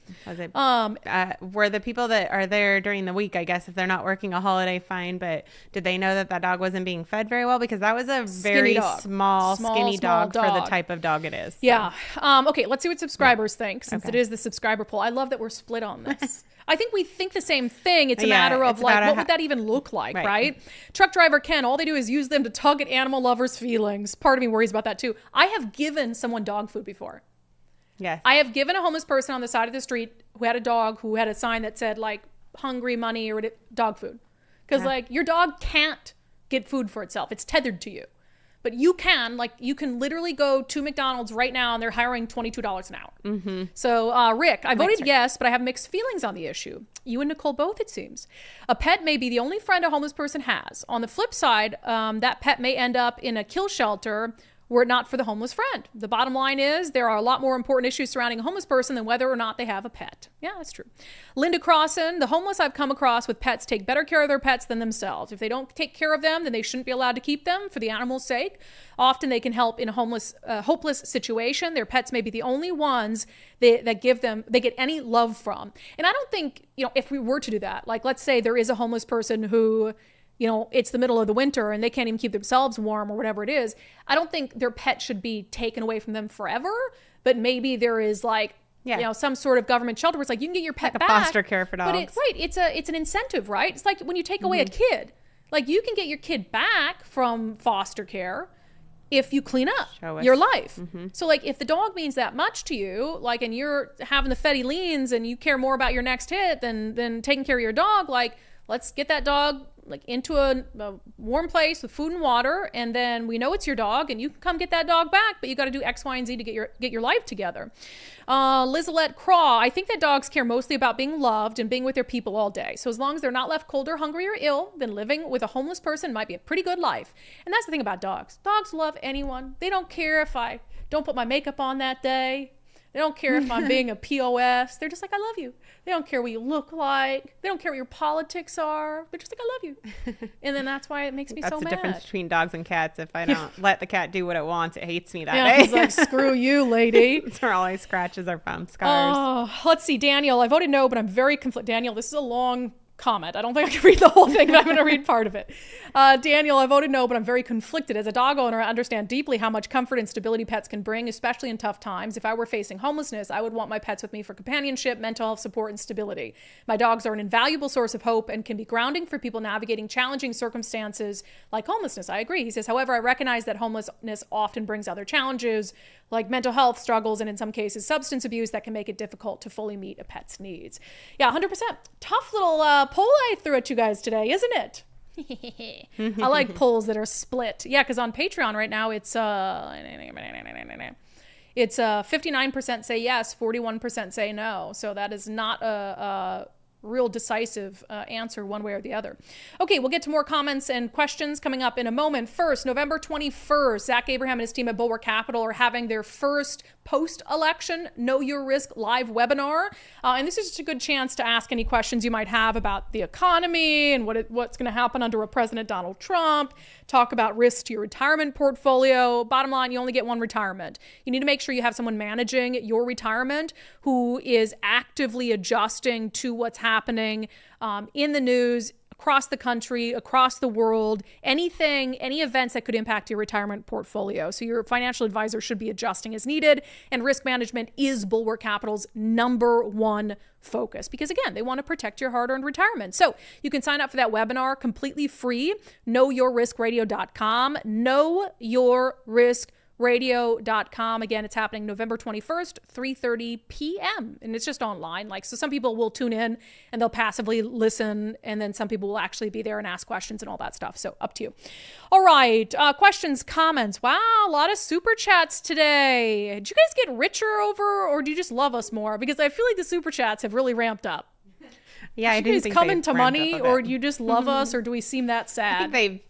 Were the people that are there during the week, I guess, if they're not working a holiday, fine. But did they know that dog wasn't being fed very well? Because that was a very small, skinny dog for the type of dog it is. So. Yeah. Okay, let's see what subscribers think, since it is the subscriber poll. I love that we're split on this. I think we think the same thing. It's a matter of like, what would that even look like, right? Truck driver Ken, all they do is use them to tug at animal lovers' feelings. Part of me worries about that too. I have given someone dog food before. Yes. I have given a homeless person on the side of the street who had a dog who had a sign that said like hungry money or dog food. Because like your dog can't get food for itself. It's tethered to you. But you can literally go to McDonald's right now and they're hiring $22 an hour. Mm-hmm. So, Rick, I voted yes, but I have mixed feelings on the issue. You and Nicole both, it seems. A pet may be the only friend a homeless person has. On the flip side, that pet may end up in a kill shelter were it not for the homeless friend. The bottom line is there are a lot more important issues surrounding a homeless person than whether or not they have a pet. Yeah, that's true. Linda Crossan, the homeless I've come across with pets take better care of their pets than themselves. If they don't take care of them, then they shouldn't be allowed to keep them for the animal's sake. Often they can help in a hopeless situation. Their pets may be the only ones they get any love from. And I don't think, if we were to do that, like let's say there is a homeless person who, it's the middle of the winter and they can't even keep themselves warm or whatever it is. I don't think their pet should be taken away from them forever, but maybe there is some sort of government shelter where it's like you can get your pet back. Foster care for dogs. But it's an incentive, right? It's like when you take away a kid, like you can get your kid back from foster care if you clean up your life. So like if the dog means that much to you, like, and you're having the fetty leans and you care more about your next hit than taking care of your dog, like let's get that dog like into a warm place with food and water, and then we know it's your dog and you can come get that dog back, but you got to do X, Y, and Z to get your life together. Lizalette Craw, I think that dogs care mostly about being loved and being with their people all day. So as long as they're not left cold or hungry or ill, then living with a homeless person might be a pretty good life. And that's the thing about dogs. Dogs love anyone. They don't care if I don't put my makeup on that day. They don't care if I'm being a POS. They're just like, I love you. They don't care what you look like. They don't care what your politics are. They're just like, I love you. And then that's why it makes me so mad. That's the difference between dogs and cats. If I don't let the cat do what it wants, it hates me that day. It's like, screw you, lady. That's where all my scratches are from, scars. Oh, let's see, Daniel. I voted no, but I'm very conflicted. Daniel, this is a long comment. I don't think I can read the whole thing, but I'm going to read part of it. Daniel, I voted no, but I'm very conflicted. As a dog owner, I understand deeply how much comfort and stability pets can bring, especially in tough times. If I were facing homelessness, I would want my pets with me for companionship, mental health support, and stability. My dogs are an invaluable source of hope and can be grounding for people navigating challenging circumstances like homelessness. I agree. He says, however, I recognize that homelessness often brings other challenges like mental health struggles and in some cases substance abuse that can make it difficult to fully meet a pet's needs. Yeah, 100%. Tough little poll I threw at you guys today, isn't it? I like polls that are split. Yeah, because on Patreon right now it's 59% say yes, 41% say no. So that is not a real decisive answer one way or the other. Okay, we'll get to more comments and questions coming up in a moment. First, November 21st, Zach Abraham and his team at Bulwark Capital are having their first post-election Know Your Risk live webinar. And this is just a good chance to ask any questions you might have about the economy and what's going to happen under a President Donald Trump, talk about risk to your retirement portfolio. Bottom line, you only get one retirement. You need to make sure you have someone managing your retirement who is actively adjusting to what's happening in the news, across the country, across the world, any events that could impact your retirement portfolio. So your financial advisor should be adjusting as needed. And risk management is Bulwark Capital's #1 focus because, again, they want to protect your hard-earned retirement. So you can sign up for that webinar completely free, knowyourriskradio.com, knowyourriskradio.com. radio.com. Again, it's happening November 21st, 3:30 p.m. And it's just online. So some people will tune in and they'll passively listen. And then some people will actually be there and ask questions and all that stuff. So up to you. All right. Questions, comments. Wow. A lot of super chats today. Did you guys get richer over, or do you just love us more? Because I feel like the super chats have really ramped up. Yeah, I do you didn't guys come into money, or do you just love Mm-hmm. us, or do we seem that sad? I think they've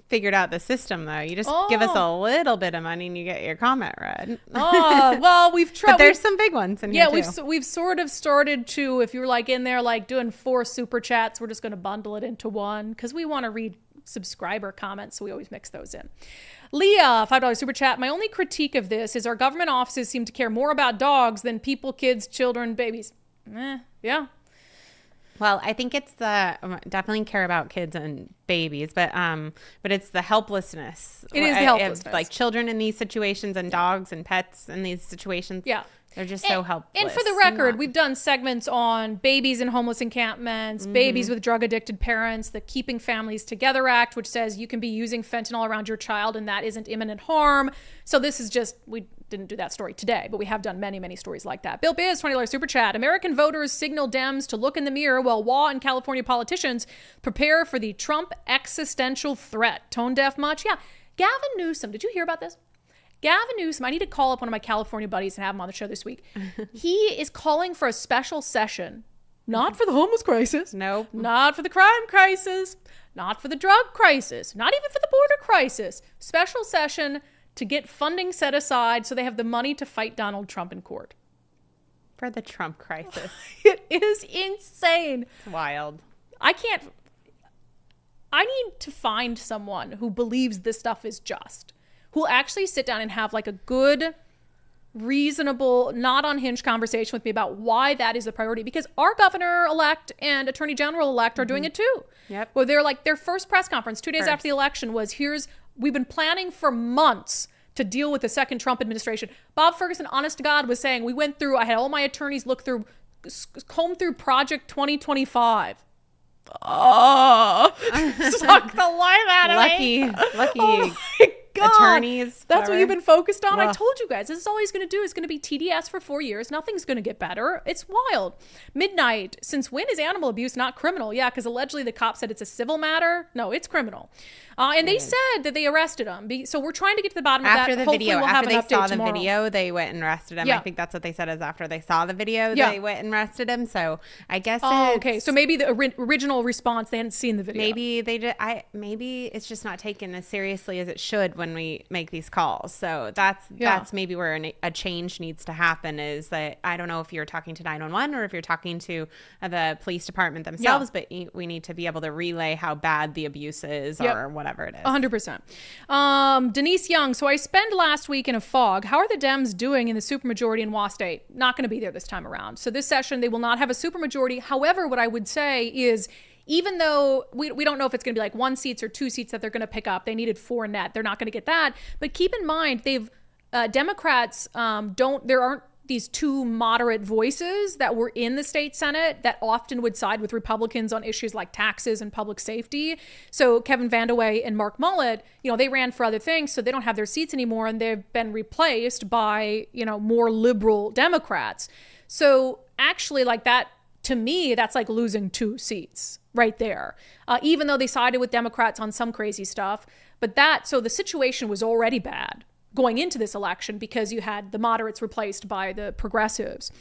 figured out the system, though. You just give us a little bit of money and you get your comment read. Oh, well, we've tried. But there's some big ones in here, too. We've sort of started to, if you're like in there like doing 4 super chats, we're just going to bundle it into one because we want to read subscriber comments, so we always mix those in. Leah, $5 super chat. My only critique of this is our government offices seem to care more about dogs than people, kids, children, babies. Yeah. Well, I think it's definitely care about kids and babies, but it's the helplessness. It is the helplessness. Like children in these situations and dogs and pets in these situations. Yeah. They're just so helpless. And for the record, we've done segments on babies in homeless encampments, babies with drug-addicted parents, the Keeping Families Together Act, which says you can be using fentanyl around your child and that isn't imminent harm. So this is just, we didn't do that story today, but we have done many, many stories like that. Bill Biz, $20 super chat. American voters signal Dems to look in the mirror while WA and California politicians prepare for the Trump existential threat. Tone deaf much? Yeah. Gavin Newsom, did you hear about this? Gavin Newsom, I need to call up one of my California buddies and have him on the show this week. He is calling for a special session, not for the homeless crisis. Nope. Not for the crime crisis. Not for the drug crisis. Not even for the border crisis. Special session to get funding set aside so they have the money to fight Donald Trump in court. For the Trump crisis. It is insane. It's wild. I need to find someone who believes this stuff is just, who'll actually sit down and have like a good, reasonable, not unhinged conversation with me about why that is the priority. Because our governor-elect and attorney general-elect are doing it too. Yep. Well, they're like, their first press conference 2 days after the election was, we've been planning for months to deal with the second Trump administration. Bob Ferguson, honest to God, was saying, I had all my attorneys comb through Project 2025. Oh, suck the life out of me. Lucky oh my God. Attorneys. That's what you've been focused on. Ugh. I told you guys, this is all he's going to do. Is going to be TDS for 4 years. Nothing's going to get better. It's wild. Midnight. Since when is animal abuse not criminal? Yeah, because allegedly the cop said it's a civil matter. No, it's criminal. And they said that they arrested him. So we're trying to get to the bottom of that. After the Hopefully video, we'll after have they an update saw the tomorrow. video, they went and arrested him. Yeah. I think that's what they said is after they saw the video, Yeah. they went and arrested him. So I guess okay. So maybe the original response, they hadn't seen the video. maybe they did. Maybe it's just not taken as seriously as it should when we make these calls. So that's maybe where a change needs to happen. Is that I don't know if you're talking to 911 or if you're talking to the police department themselves, but we need to be able to relay how bad the abuse is or whatever it is. 100%. Denise Young. So I spent last week in a fog. How are the Dems doing in the supermajority in WA State? Not going to be there this time around. So this session, they will not have a supermajority. However, what I would say is, even though we don't know if it's going to be like 1 seats or 2 seats that they're going to pick up, they needed 4 net. They're not going to get that. But keep in mind, Democrats there aren't these 2 moderate voices that were in the state Senate that often would side with Republicans on issues like taxes and public safety. So Kevin Vandeweghe and Mark Mullet, they ran for other things, so they don't have their seats anymore, and they've been replaced by, more liberal Democrats. So actually, like that, to me, that's like losing 2 seats right there, even though they sided with Democrats on some crazy stuff. So the situation was already bad going into this election because you had the moderates replaced by the progressives.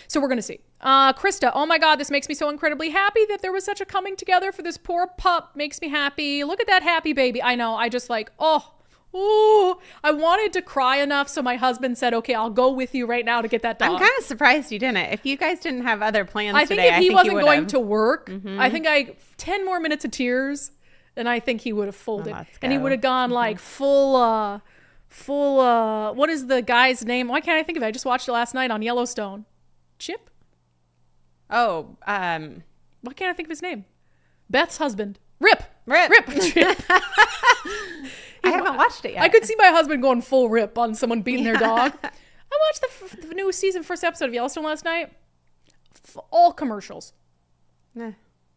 So we're going to see. Krista, oh my God, this makes me so incredibly happy that there was such a coming together for this poor pup. Makes me happy. Look at that happy baby. I know. I just I wanted to cry enough. So my husband said, okay, I'll go with you right now to get that dog. I'm kind of surprised you didn't. If you guys didn't have other plans I think today, if he wasn't going have. to work, I think 10 more minutes of tears, and I think he would have folded. And he would have gone like full, what is the guy's name? Why can't I think of it? I just watched it last night on Yellowstone. Chip? Oh, why can't I think of his name? Beth's husband. Rip. Chip. I haven't watched it yet. I could see my husband going full Rip on someone beating their dog. I watched the new season, first episode of Yellowstone last night. All commercials.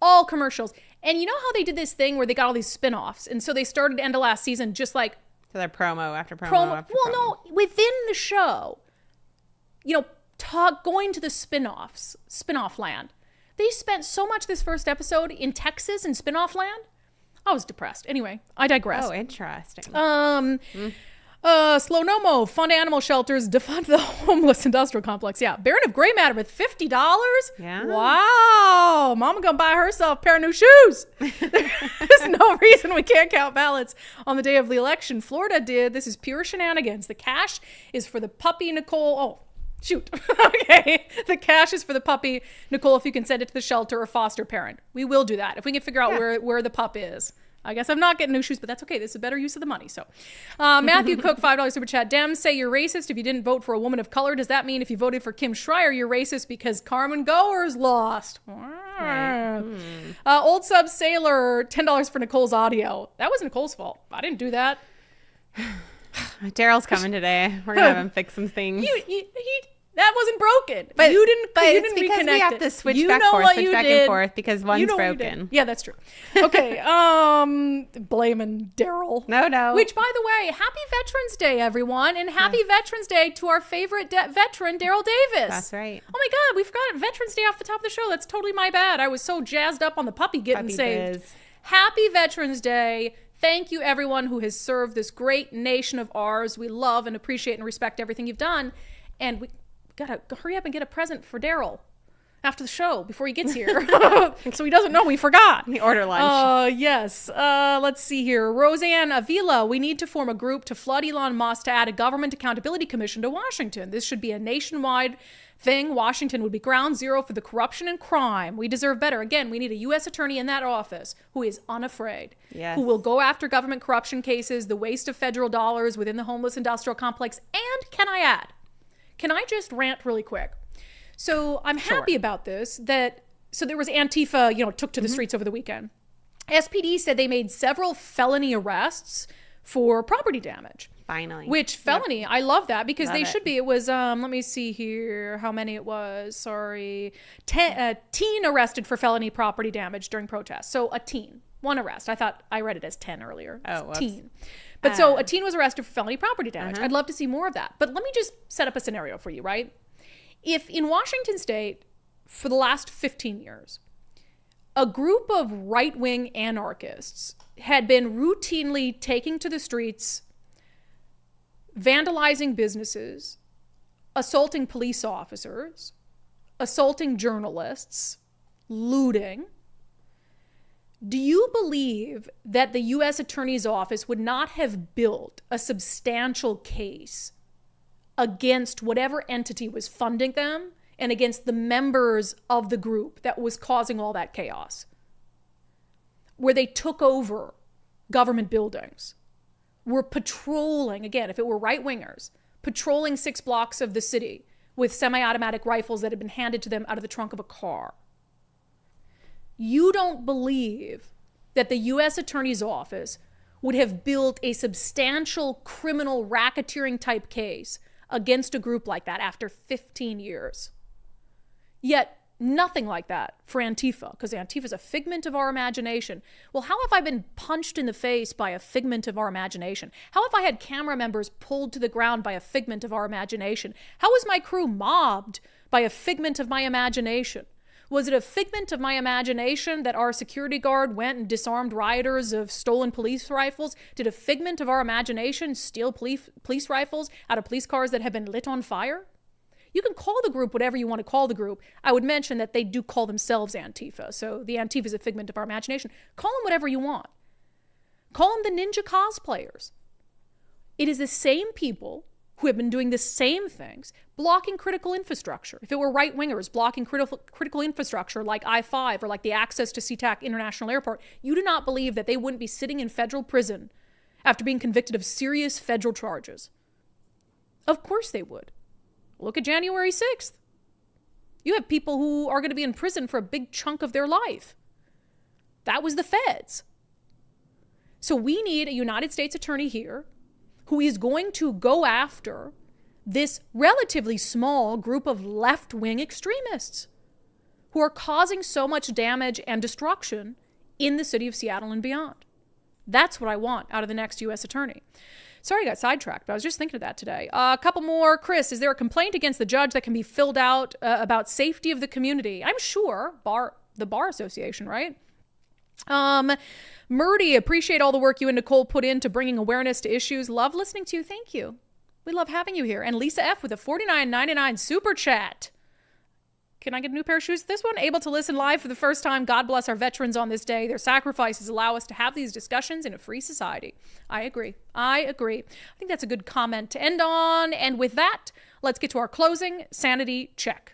All commercials. And you know how they did this thing where they got all these spin-offs? And so they started end of last season just like for their promo after promo after promo. No, within the show, going to the spin-off land. They spent so much this first episode in Texas and spin-off land. I was depressed. Anyway, I digress. Oh, interesting. Slow Nomo, fund animal shelters, defund the homeless industrial complex. Yeah, Baron of Gray Matter with $50. Yeah. Wow. Mama gonna buy herself a pair of new shoes. There's no reason we can't count ballots on the day of the election. Florida did. This is pure shenanigans. The cash is for the puppy, Nicole. Oh, shoot. Okay. The cash is for the puppy. Nicole, if you can send it to the shelter or foster parent. We will do that. If we can figure out where the pup is. I guess I'm not getting new shoes, but that's okay. This is a better use of the money. So, Matthew Cook, $5 super chat. Dems say you're racist if you didn't vote for a woman of color. Does that mean if you voted for Kim Schreier, you're racist because Carmen Goers lost? Right. Old Sub Sailor, $10 for Nicole's audio. That was Nicole's fault. I didn't do that. Daryl's coming today. We're gonna have him fix some things. That wasn't broken. But you didn't it's because reconnect we have it. to switch You back know what and you forth did. because one's You know what you broken. did. Yeah, that's true. Okay, blaming Daryl. No. Which, by the way, happy Veterans Day, everyone, and happy Veterans Day to our favorite veteran, Daryl Davis. That's right. Oh my God, we forgot Veterans Day off the top of the show. That's totally my bad. I was so jazzed up on the puppy getting saved. Biz. Happy Veterans Day. Thank you, everyone who has served this great nation of ours. We love and appreciate and respect everything you've done, and we gotta hurry up and get a present for Daryl after the show before he gets here. So he doesn't know we forgot. We order lunch. Yes. Let's see here. Roseanne Avila, we need to form a group to flood Elon Musk to add a government accountability commission to Washington. This should be a nationwide thing. Washington would be ground zero for the corruption and crime. We deserve better. Again, we need a U.S. attorney in that office who is unafraid, who will go after government corruption cases, the waste of federal dollars within the homeless industrial complex. And can I just rant really quick? So I'm happy about this. So there was Antifa, took to the streets over the weekend. SPD said they made several felony arrests for property damage. Finally. Which felony, I love that because they should be. It was, let me see here how many it was. Sorry. Teen arrested for felony property damage during protests. So a teen, one arrest. I read it as 10 earlier. Oh, teen. But so a teen was arrested for felony property damage. I'd love to see more of that. But let me just set up a scenario for you, right? If in Washington state, for the last 15 years, a group of right-wing anarchists had been routinely taking to the streets, vandalizing businesses, assaulting police officers, assaulting journalists, looting, do you believe that the U.S. Attorney's Office would not have built a substantial case against whatever entity was funding them and against the members of the group that was causing all that chaos? Where they took over government buildings, were patrolling, again, if it were right-wingers, patrolling 6 blocks of the city with semi-automatic rifles that had been handed to them out of the trunk of a car. You don't believe that the U.S. Attorney's Office would have built a substantial criminal racketeering type case against a group like that after 15 years. Yet, nothing like that for Antifa, because Antifa is a figment of our imagination. Well, how have I been punched in the face by a figment of our imagination? How have I had camera members pulled to the ground by a figment of our imagination? How was my crew mobbed by a figment of my imagination? Was it a figment of my imagination that our security guard went and disarmed rioters of stolen police rifles? Did a figment of our imagination steal police rifles out of police cars that had been lit on fire? You can call the group whatever you want to call the group. I would mention that they do call themselves Antifa. So the Antifa is a figment of our imagination. Call them whatever you want. Call them the ninja cosplayers. It is the same people who have been doing the same things, blocking critical infrastructure. If it were right-wingers blocking critical infrastructure like I-5 or like the access to SeaTac International Airport, you do not believe that they wouldn't be sitting in federal prison after being convicted of serious federal charges. Of course they would. Look at January 6th. You have people who are going to be in prison for a big chunk of their life. That was the feds. So we need a United States attorney here who is going to go after this relatively small group of left-wing extremists who are causing so much damage and destruction in the city of Seattle and beyond. That's what I want out of the next U.S. attorney. Sorry, I got sidetracked, but I was just thinking of that today. A couple more. Chris, is there a complaint against the judge that can be filled out about safety of the community? I'm sure. The Bar Association, right? Murdy, appreciate all the work you and Nicole put into bringing awareness to issues. Love listening to you. Thank you. We love having you here. And Lisa F with a $49.99 super chat. Can I get a new pair of shoes? This one, able to listen live for the first time. God bless our veterans on this day. Their sacrifices allow us to have these discussions in a free society. I agree. I think that's a good comment to end on. And with that, let's get to our closing sanity check.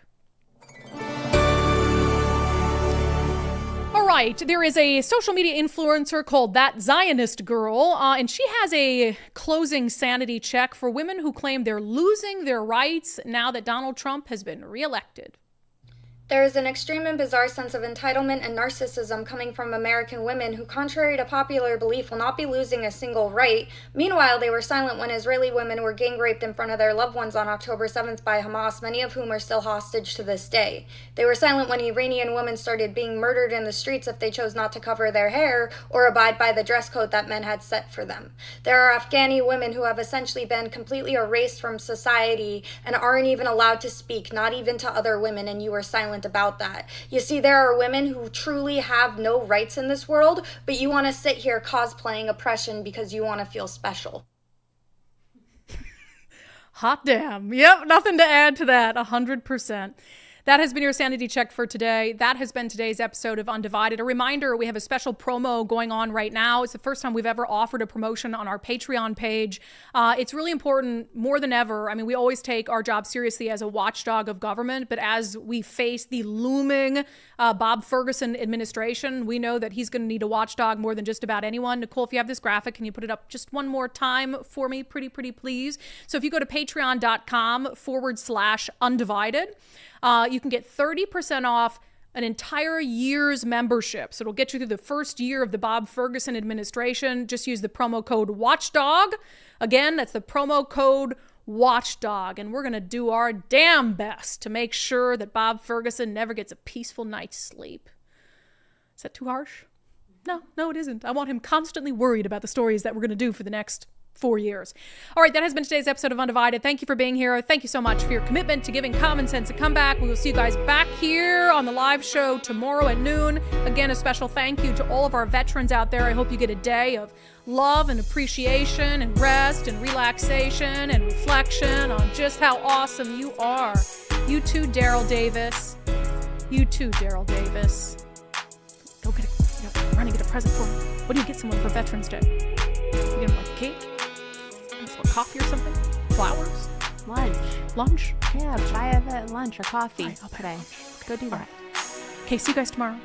All right, there is a social media influencer called That Zionist Girl, and she has a closing sanity check for women who claim they're losing their rights now that Donald Trump has been reelected. There is an extreme and bizarre sense of entitlement and narcissism coming from American women who, contrary to popular belief, will not be losing a single right. Meanwhile, they were silent when Israeli women were gang raped in front of their loved ones on October 7th by Hamas, many of whom are still hostage to this day. They were silent when Iranian women started being murdered in the streets if they chose not to cover their hair or abide by the dress code that men had set for them. There are Afghani women who have essentially been completely erased from society and aren't even allowed to speak, not even to other women, and you were silent about that. You see, there are women who truly have no rights in this world, but you want to sit here cosplaying oppression because you want to feel special. Hot damn. Yep, nothing to add to that. 100%. That has been your sanity check for today. That has been today's episode of Undivided. A reminder, we have a special promo going on right now. It's the first time we've ever offered a promotion on our Patreon page. It's really important more than ever. I mean, we always take our job seriously as a watchdog of government, but as we face the looming Bob Ferguson administration, we know that he's going to need a watchdog more than just about anyone. Nicole, if you have this graphic, can you put it up just one more time for me? Pretty please. So if you go to patreon.com/undivided, you can get 30% off an entire year's membership. So it'll get you through the first year of the Bob Ferguson administration. Just use the promo code Watchdog. Again, that's the promo code Watchdog. And we're going to do our damn best to make sure that Bob Ferguson never gets a peaceful night's sleep. Is that too harsh? No, it isn't. I want him constantly worried about the stories that we're going to do for the next 4 years. All right, that has been today's episode of Undivided. Thank you for being here. Thank you so much for your commitment to giving common sense a comeback. We will see you guys back here on the live show tomorrow at noon. Again, a special thank you to all of our veterans out there. I hope you get a day of love and appreciation and rest and relaxation and reflection on just how awesome you are. You too, Daryl Davis. You too, Daryl Davis. Go get run and get a present for him. What do you get someone for Veterans Day? You get him like a cake? Coffee or something? Flowers? Lunch? Lunch? Yeah, buy a lunch or coffee Right, I'll buy today. lunch. Go do that. Okay, see you guys tomorrow.